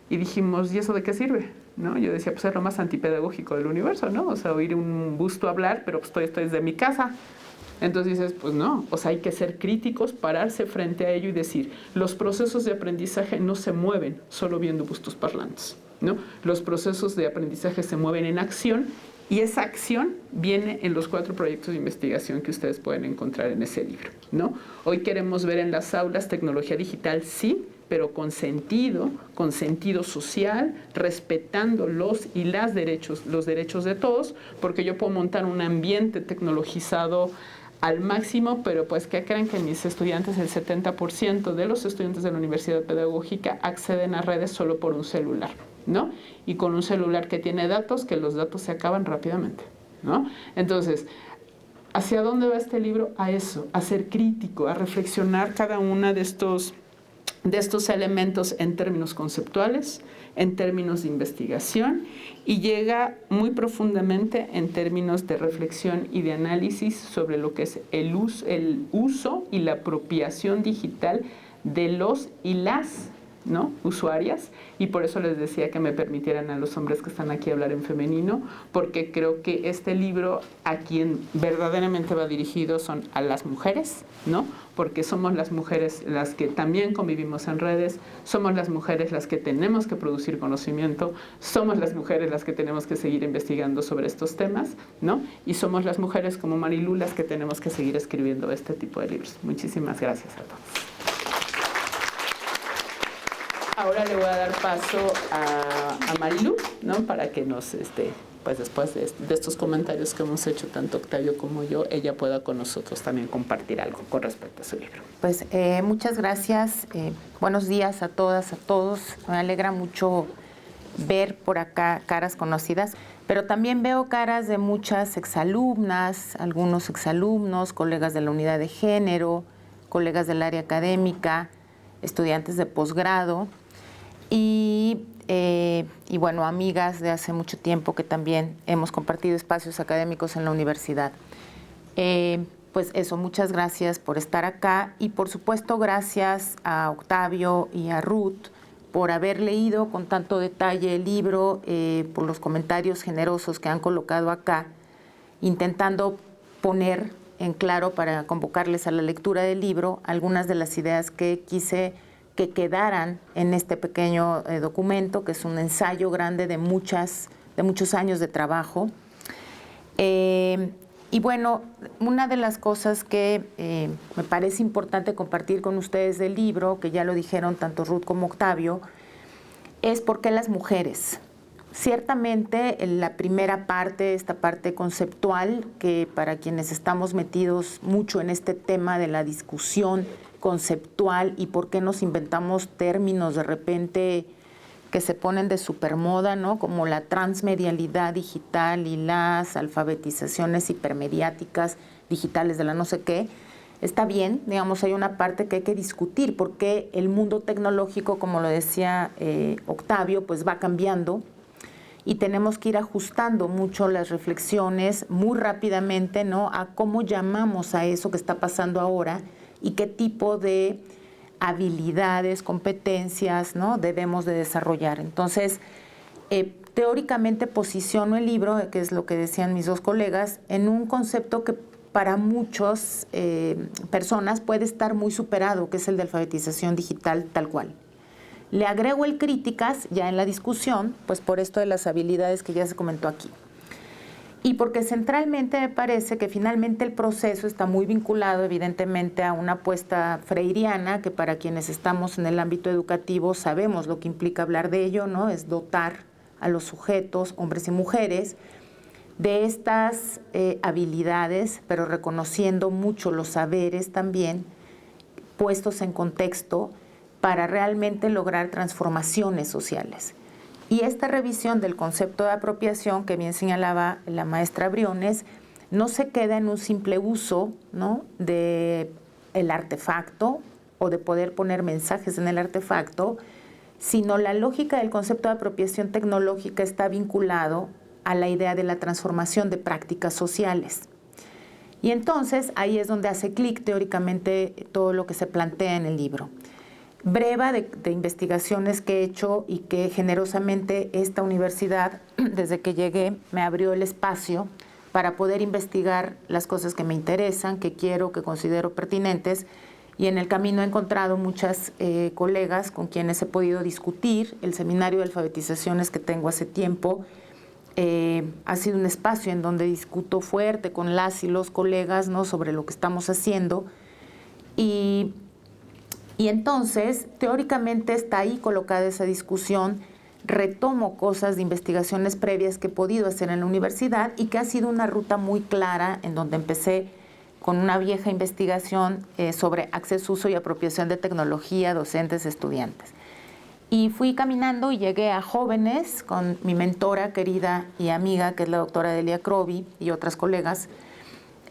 Y dijimos, ¿y eso de qué sirve? ¿No? Yo decía, pues es lo más antipedagógico del universo, ¿no? O sea, oír un busto hablar, pero pues estoy desde mi casa. Entonces dices, pues no, o sea, hay que ser críticos, pararse frente a ello y decir, los procesos de aprendizaje no se mueven solo viendo bustos parlantes, ¿no? Los procesos de aprendizaje se mueven en acción, y esa acción viene en los 4 proyectos de investigación que ustedes pueden encontrar en ese libro, ¿no? Hoy queremos ver en las aulas tecnología digital, sí, pero con sentido social, respetando los derechos de todos, porque yo puedo montar un ambiente tecnologizado al máximo, pero pues ¿qué creen? Que mis estudiantes, el 70% de los estudiantes de la Universidad Pedagógica acceden a redes solo por un celular, ¿no? Y con un celular que tiene datos, que los datos se acaban rápidamente, ¿no? Entonces, ¿hacia dónde va este libro? A eso, a ser crítico, a reflexionar cada una de estos elementos en términos conceptuales, en términos de investigación, y llega muy profundamente en términos de reflexión y de análisis sobre lo que es el uso y la apropiación digital de los y las ¿no? Usuarias, y por eso les decía que me permitieran a los hombres que están aquí hablar en femenino, porque creo que este libro a quien verdaderamente va dirigido son a las mujeres, ¿no? Porque somos las mujeres las que también convivimos en redes, somos las mujeres las que tenemos que producir conocimiento, somos las mujeres las que tenemos que seguir investigando sobre estos temas, ¿no? Y somos las mujeres como Marilu las que tenemos que seguir escribiendo este tipo de libros. Muchísimas gracias a todos. Ahora le voy a dar paso a Marilu, ¿no? Para que nos, pues después de estos comentarios que hemos hecho tanto Octavio como yo, ella pueda con nosotros también compartir algo con respecto a su libro. Pues muchas gracias. Buenos días a todas, a todos. Me alegra mucho ver por acá caras conocidas, pero también veo caras de muchas exalumnas, algunos exalumnos, colegas de la unidad de género, colegas del área académica, estudiantes de posgrado. Y bueno, amigas de hace mucho tiempo que también hemos compartido espacios académicos en la universidad. Pues eso, muchas gracias por estar acá y por supuesto gracias a Octavio y a Ruth por haber leído con tanto detalle el libro, por los comentarios generosos que han colocado acá, intentando poner en claro para convocarles a la lectura del libro algunas de las ideas que quise que quedaran en este pequeño documento, que es un ensayo grande de muchos años de trabajo. Y bueno, una de las cosas que me parece importante compartir con ustedes del libro, que ya lo dijeron tanto Ruth como Octavio, es por qué las mujeres. Ciertamente en la primera parte, esta parte conceptual, que para quienes estamos metidos mucho en este tema de la discusión conceptual y por qué nos inventamos términos de repente que se ponen de supermoda, ¿no? Como la transmedialidad digital y las alfabetizaciones hipermediáticas digitales de la no sé qué. Está bien, digamos, hay una parte que hay que discutir porque el mundo tecnológico, como lo decía Octavio, pues va cambiando y tenemos que ir ajustando mucho las reflexiones muy rápidamente, ¿no? A cómo llamamos a eso que está pasando ahora y qué tipo de habilidades, competencias, ¿no? debemos de desarrollar. Entonces, teóricamente posiciono el libro, que es lo que decían mis dos colegas, en un concepto que para muchas personas puede estar muy superado, que es el de alfabetización digital tal cual. Le agrego el críticas ya en la discusión, pues por esto de las habilidades que ya se comentó aquí. Y porque centralmente me parece que finalmente el proceso está muy vinculado evidentemente a una apuesta freiriana, que para quienes estamos en el ámbito educativo sabemos lo que implica hablar de ello, ¿no? Es dotar a los sujetos, hombres y mujeres, de estas habilidades, pero reconociendo mucho los saberes también, puestos en contexto para realmente lograr transformaciones sociales. Y esta revisión del concepto de apropiación, que bien señalaba la maestra Briones, no se queda en un simple uso, ¿no? de el artefacto o de poder poner mensajes en el artefacto, sino la lógica del concepto de apropiación tecnológica está vinculado a la idea de la transformación de prácticas sociales. Y entonces ahí es donde hace clic teóricamente todo lo que se plantea en el libro. Breva de investigaciones que he hecho y que generosamente esta universidad, desde que llegué, me abrió el espacio para poder investigar las cosas que me interesan, que quiero, que considero pertinentes, y en el camino he encontrado muchas colegas con quienes he podido discutir. El seminario de alfabetizaciones que tengo hace tiempo ha sido un espacio en donde discuto fuerte con las y los colegas, ¿no? sobre lo que estamos haciendo, y entonces, teóricamente está ahí colocada esa discusión, retomo cosas de investigaciones previas que he podido hacer en la universidad y que ha sido una ruta muy clara en donde empecé con una vieja investigación sobre acceso, uso y apropiación de tecnología, docentes, estudiantes. Y fui caminando y llegué a jóvenes con mi mentora querida y amiga, que es la doctora Delia Crovi, y otras colegas.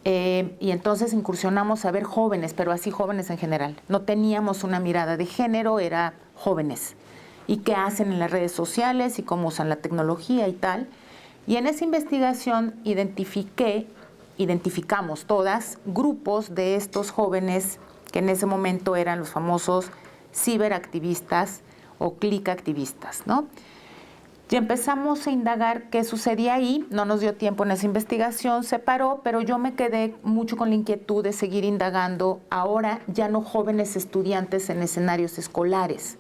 Y entonces incursionamos a ver jóvenes, pero así jóvenes en general. No teníamos una mirada de género, era jóvenes. Y qué hacen en las redes sociales y cómo usan la tecnología y tal. Y en esa investigación identificamos todas grupos de estos jóvenes que en ese momento eran los famosos ciberactivistas o clic activistas, ¿no? Y empezamos a indagar qué sucedía ahí, no nos dio tiempo en esa investigación, se paró, pero yo me quedé mucho con la inquietud de seguir indagando, ahora ya no jóvenes estudiantes en escenarios escolares,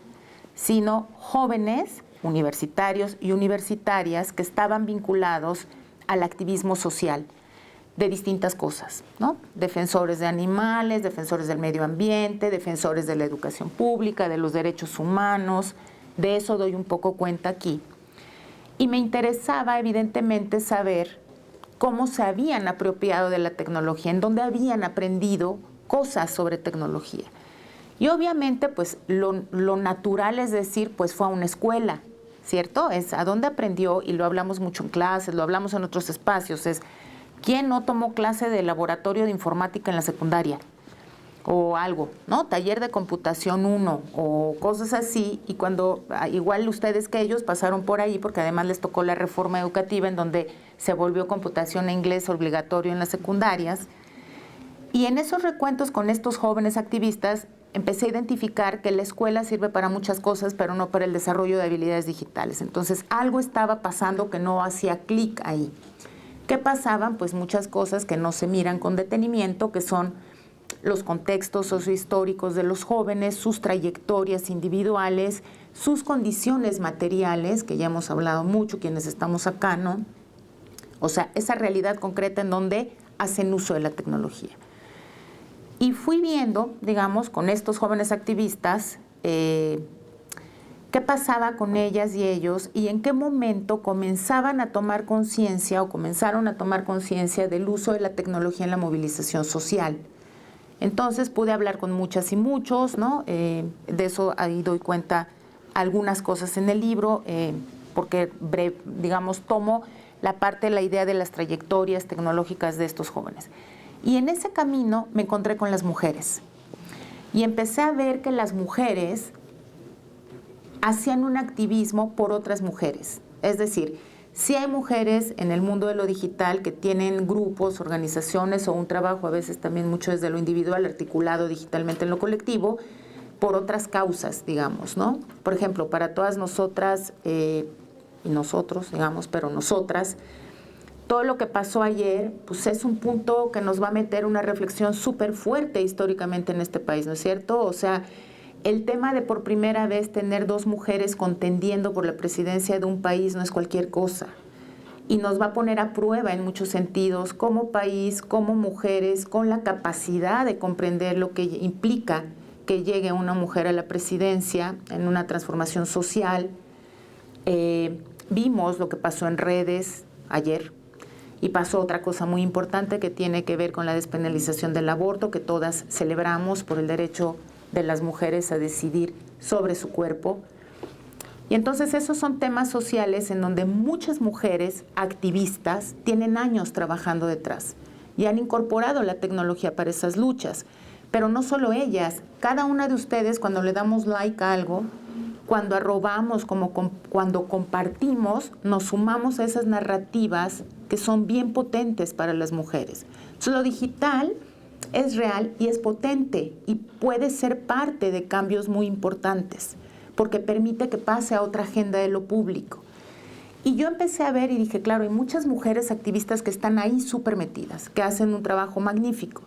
sino jóvenes universitarios y universitarias que estaban vinculados al activismo social de distintas cosas, ¿no? Defensores de animales, defensores del medio ambiente, defensores de la educación pública, de los derechos humanos, de eso doy un poco cuenta aquí. Y me interesaba, evidentemente, saber cómo se habían apropiado de la tecnología, en dónde habían aprendido cosas sobre tecnología. Y obviamente, pues, lo natural es decir, pues fue a una escuela, ¿cierto? Es a dónde aprendió, y lo hablamos mucho en clases, lo hablamos en otros espacios, es ¿quién no tomó clase de laboratorio de informática en la secundaria? O algo, ¿no? Taller de computación 1 o cosas así, y cuando igual ustedes que ellos pasaron por ahí, porque además les tocó la reforma educativa en donde se volvió computación e inglés obligatorio en las secundarias. Y en esos recuentos con estos jóvenes activistas empecé a identificar que la escuela sirve para muchas cosas, pero no para el desarrollo de habilidades digitales. Entonces algo estaba pasando que no hacía clic ahí. ¿Qué pasaban? Pues muchas cosas que no se miran con detenimiento, que son los contextos sociohistóricos de los jóvenes, sus trayectorias individuales, sus condiciones materiales, que ya hemos hablado mucho quienes estamos acá, ¿no? O sea, esa realidad concreta en donde hacen uso de la tecnología. Y fui viendo, digamos, con estos jóvenes activistas, qué pasaba con ellas y ellos y en qué momento comenzaban a tomar conciencia o comenzaron a tomar conciencia del uso de la tecnología en la movilización social. Entonces pude hablar con muchas y muchos, ¿no? De eso ahí doy cuenta algunas cosas en el libro, porque, digamos, tomo la parte de la idea de las trayectorias tecnológicas de estos jóvenes. Y en ese camino me encontré con las mujeres. Y empecé a ver que las mujeres hacían un activismo por otras mujeres. Es decir, sí hay mujeres en el mundo de lo digital que tienen grupos, organizaciones o un trabajo, a veces también mucho desde lo individual, articulado digitalmente en lo colectivo, por otras causas, digamos, ¿no? Por ejemplo, para todas nosotras y nosotros, digamos, pero nosotras, todo lo que pasó ayer, pues es un punto que nos va a meter una reflexión súper fuerte históricamente en este país, ¿no es cierto? O sea, el tema de por primera vez tener dos mujeres contendiendo por la presidencia de un país no es cualquier cosa. Y nos va a poner a prueba en muchos sentidos como país, como mujeres, con la capacidad de comprender lo que implica que llegue una mujer a la presidencia en una transformación social. Vimos lo que pasó en redes ayer y pasó otra cosa muy importante que tiene que ver con la despenalización del aborto, que todas celebramos por el derecho de las mujeres a decidir sobre su cuerpo. Y entonces esos son temas sociales en donde muchas mujeres activistas tienen años trabajando detrás y han incorporado la tecnología para esas luchas. Pero no solo ellas, cada una de ustedes cuando le damos like a algo, cuando arrobamos, cuando compartimos, nos sumamos a esas narrativas que son bien potentes para las mujeres. Entonces lo digital es real y es potente y puede ser parte de cambios muy importantes porque permite que pase a otra agenda de lo público. Y yo empecé a ver y dije, claro, hay muchas mujeres activistas que están ahí súper metidas, que hacen un trabajo magnífico.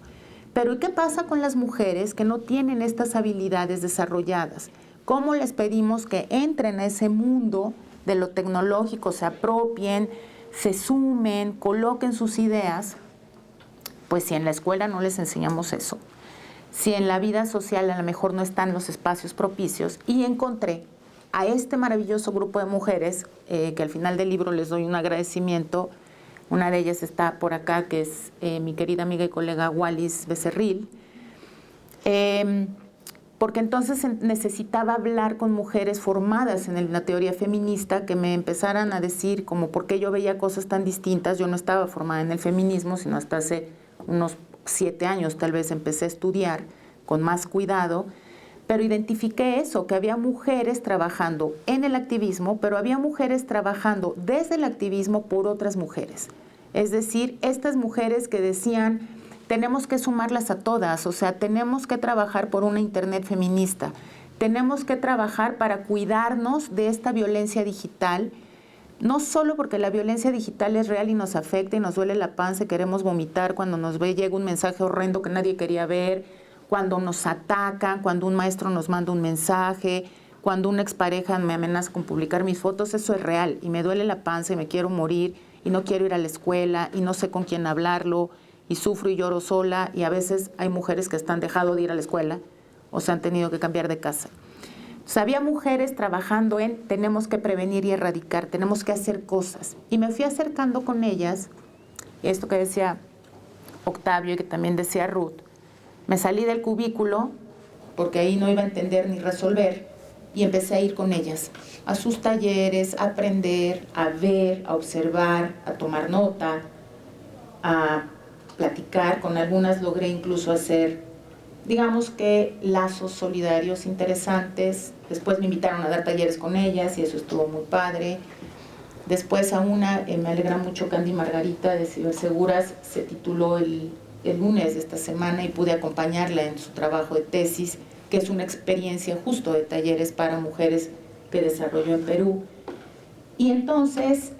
Pero ¿y qué pasa con las mujeres que no tienen estas habilidades desarrolladas? ¿Cómo les pedimos que entren a ese mundo de lo tecnológico, se apropien, se sumen, coloquen sus ideas? Pues si en la escuela no les enseñamos eso, si en la vida social a lo mejor no están los espacios propicios, y encontré a este maravilloso grupo de mujeres, que al final del libro les doy un agradecimiento. Una de ellas está por acá, que es mi querida amiga y colega Wallis Becerril, porque entonces necesitaba hablar con mujeres formadas en la teoría feminista que me empezaran a decir como por qué yo veía cosas tan distintas. Yo no estaba formada en el feminismo, sino hasta hace unos 7 años tal vez empecé a estudiar con más cuidado, pero identifiqué eso, que había mujeres trabajando en el activismo, pero había mujeres trabajando desde el activismo por otras mujeres. Es decir, estas mujeres que decían, tenemos que sumarlas a todas, o sea, tenemos que trabajar por una internet feminista, tenemos que trabajar para cuidarnos de esta violencia digital, no solo porque la violencia digital es real y nos afecta y nos duele la panza y queremos vomitar cuando nos llega un mensaje horrendo que nadie quería ver, cuando nos atacan, cuando un maestro nos manda un mensaje, cuando una expareja me amenaza con publicar mis fotos, eso es real y me duele la panza y me quiero morir y no quiero ir a la escuela y no sé con quién hablarlo y sufro y lloro sola y a veces hay mujeres que están dejando de ir a la escuela o se han tenido que cambiar de casa. O sea, había mujeres trabajando en tenemos que prevenir y erradicar, tenemos que hacer cosas. Y me fui acercando con ellas, esto que decía Octavio y que también decía Ruth, me salí del cubículo porque ahí no iba a entender ni resolver y empecé a ir con ellas a sus talleres, a aprender, a ver, a observar, a tomar nota, a platicar. Con algunas logré incluso hacer, digamos que lazos solidarios interesantes. Después me invitaron a dar talleres con ellas y eso estuvo muy padre. Después a una, me alegra mucho, Candy Margarita de Ciberseguras, se tituló el lunes de esta semana y pude acompañarla en su trabajo de tesis, que es una experiencia justo de talleres para mujeres que desarrolló en Perú. Y entonces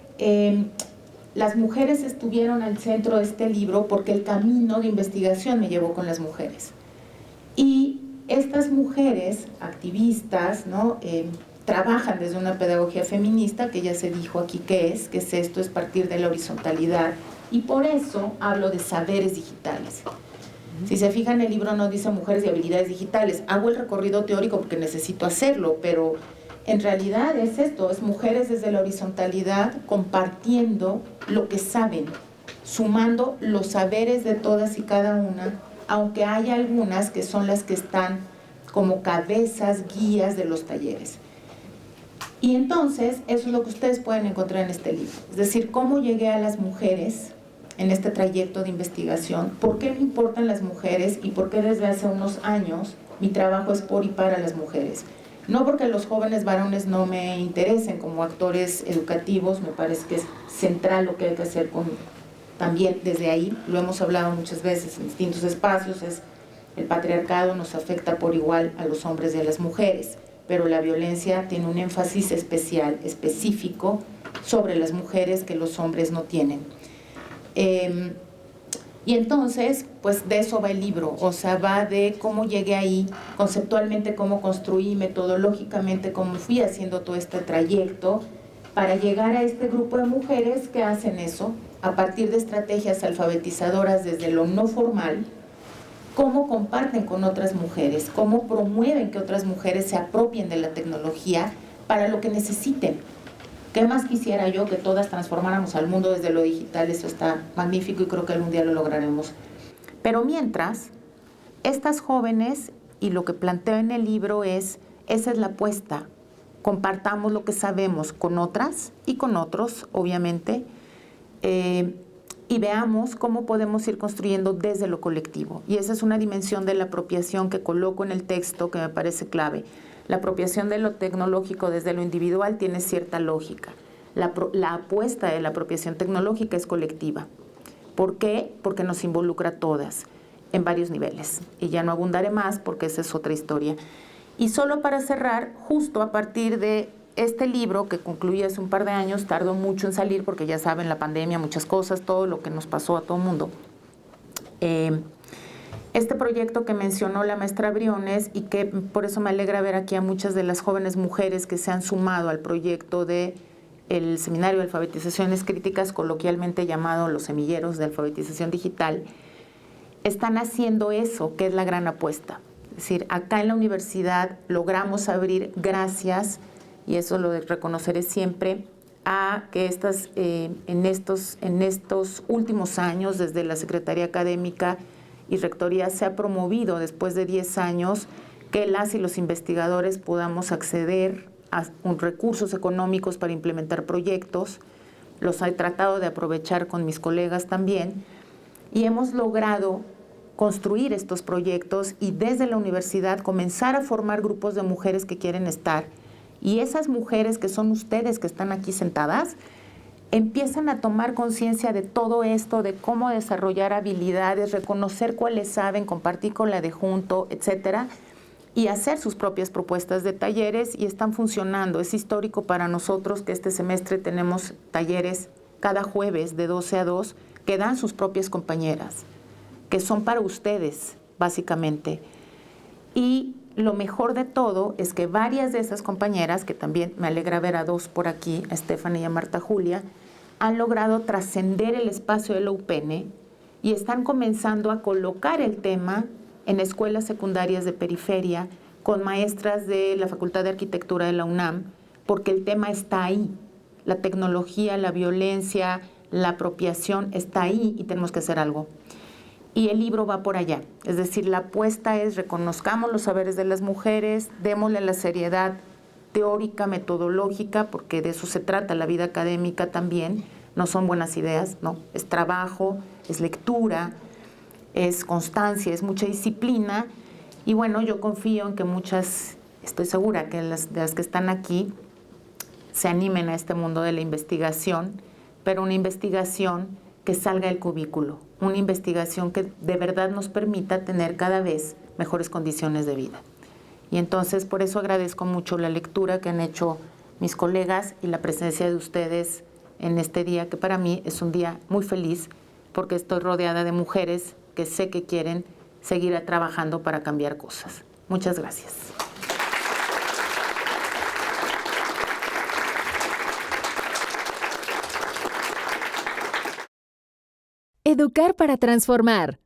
las mujeres estuvieron al centro de este libro porque el camino de investigación me llevó con las mujeres. Y estas mujeres activistas, ¿no? Trabajan desde una pedagogía feminista, que ya se dijo aquí qué es esto, es partir de la horizontalidad, y por eso hablo de saberes digitales. Si se fijan, el libro no dice mujeres y habilidades digitales, hago el recorrido teórico porque necesito hacerlo, pero en realidad es esto, es mujeres desde la horizontalidad compartiendo lo que saben, sumando los saberes de todas y cada una, aunque haya algunas que son las que están como cabezas, guías de los talleres. Y entonces, eso es lo que ustedes pueden encontrar en este libro. Es decir, cómo llegué a las mujeres en este trayecto de investigación, por qué me importan las mujeres y por qué desde hace unos años mi trabajo es por y para las mujeres. No porque los jóvenes varones no me interesen como actores educativos, me parece que es central lo que hay que hacer también desde ahí, lo hemos hablado muchas veces en distintos espacios, el patriarcado nos afecta por igual a los hombres y a las mujeres, pero la violencia tiene un énfasis especial, específico, sobre las mujeres que los hombres no tienen. Y entonces, pues de eso va el libro, o sea, va de cómo llegué ahí, conceptualmente cómo construí, metodológicamente cómo fui haciendo todo este trayecto para llegar a este grupo de mujeres que hacen eso, a partir de estrategias alfabetizadoras desde lo no formal, cómo comparten con otras mujeres, cómo promueven que otras mujeres se apropien de la tecnología para lo que necesiten. ¿Qué más quisiera yo que todas transformáramos al mundo desde lo digital? Eso está magnífico y creo que algún día lo lograremos. Pero mientras, estas jóvenes, y lo que planteo en el libro es, esa es la apuesta, compartamos lo que sabemos con otras y con otros, obviamente, y veamos cómo podemos ir construyendo desde lo colectivo. Y esa es una dimensión de la apropiación que coloco en el texto que me parece clave. La apropiación de lo tecnológico desde lo individual tiene cierta lógica. La apuesta de la apropiación tecnológica es colectiva. ¿Por qué? Porque nos involucra a todas en varios niveles. Y ya no abundaré más porque esa es otra historia. Y solo para cerrar, justo a partir de este libro que concluí hace un par de años, tardó mucho en salir porque ya saben, la pandemia, muchas cosas, todo lo que nos pasó a todo el mundo. Este proyecto que mencionó la maestra Briones y que por eso me alegra ver aquí a muchas de las jóvenes mujeres que se han sumado al proyecto del Seminario de Alfabetizaciones Críticas, coloquialmente llamado los semilleros de alfabetización digital, están haciendo eso, que es la gran apuesta. Es decir, acá en la universidad logramos abrir gracias, y eso lo reconoceré siempre, a que en estos últimos años, desde la Secretaría Académica y Rectoría, se ha promovido después de 10 años que las y los investigadores podamos acceder a recursos económicos para implementar proyectos. Los he tratado de aprovechar con mis colegas también y hemos logrado construir estos proyectos y desde la universidad comenzar a formar grupos de mujeres que quieren estar. Y esas mujeres que son ustedes que están aquí sentadas, empiezan a tomar conciencia de todo esto, de cómo desarrollar habilidades, reconocer cuáles saben, compartir con la de junto, etcétera. y hacer sus propias propuestas de talleres y están funcionando. Es histórico para nosotros que este semestre tenemos talleres cada jueves de 12 a 2 que dan sus propias compañeras, que son para ustedes, básicamente. Y lo mejor de todo es que varias de esas compañeras, que también me alegra ver a 2 por aquí, a Stephanie y a Marta Julia, han logrado trascender el espacio de la UPN y están comenzando a colocar el tema en escuelas secundarias de periferia con maestras de la Facultad de Arquitectura de la UNAM, porque el tema está ahí. La tecnología, la violencia, la apropiación está ahí y tenemos que hacer algo. Y el libro va por allá. Es decir, la apuesta es reconozcamos los saberes de las mujeres, démosle la seriedad teórica, metodológica, porque de eso se trata la vida académica también. No son buenas ideas, no. Es trabajo, es lectura, es constancia, es mucha disciplina. Y bueno, yo confío en que muchas, estoy segura que de las que están aquí se animen a este mundo de la investigación, pero una investigación que salga del cubículo, una investigación que de verdad nos permita tener cada vez mejores condiciones de vida. Y entonces por eso agradezco mucho la lectura que han hecho mis colegas y la presencia de ustedes en este día, que para mí es un día muy feliz, porque estoy rodeada de mujeres que sé que quieren seguir trabajando para cambiar cosas. Muchas gracias. Educar para transformar.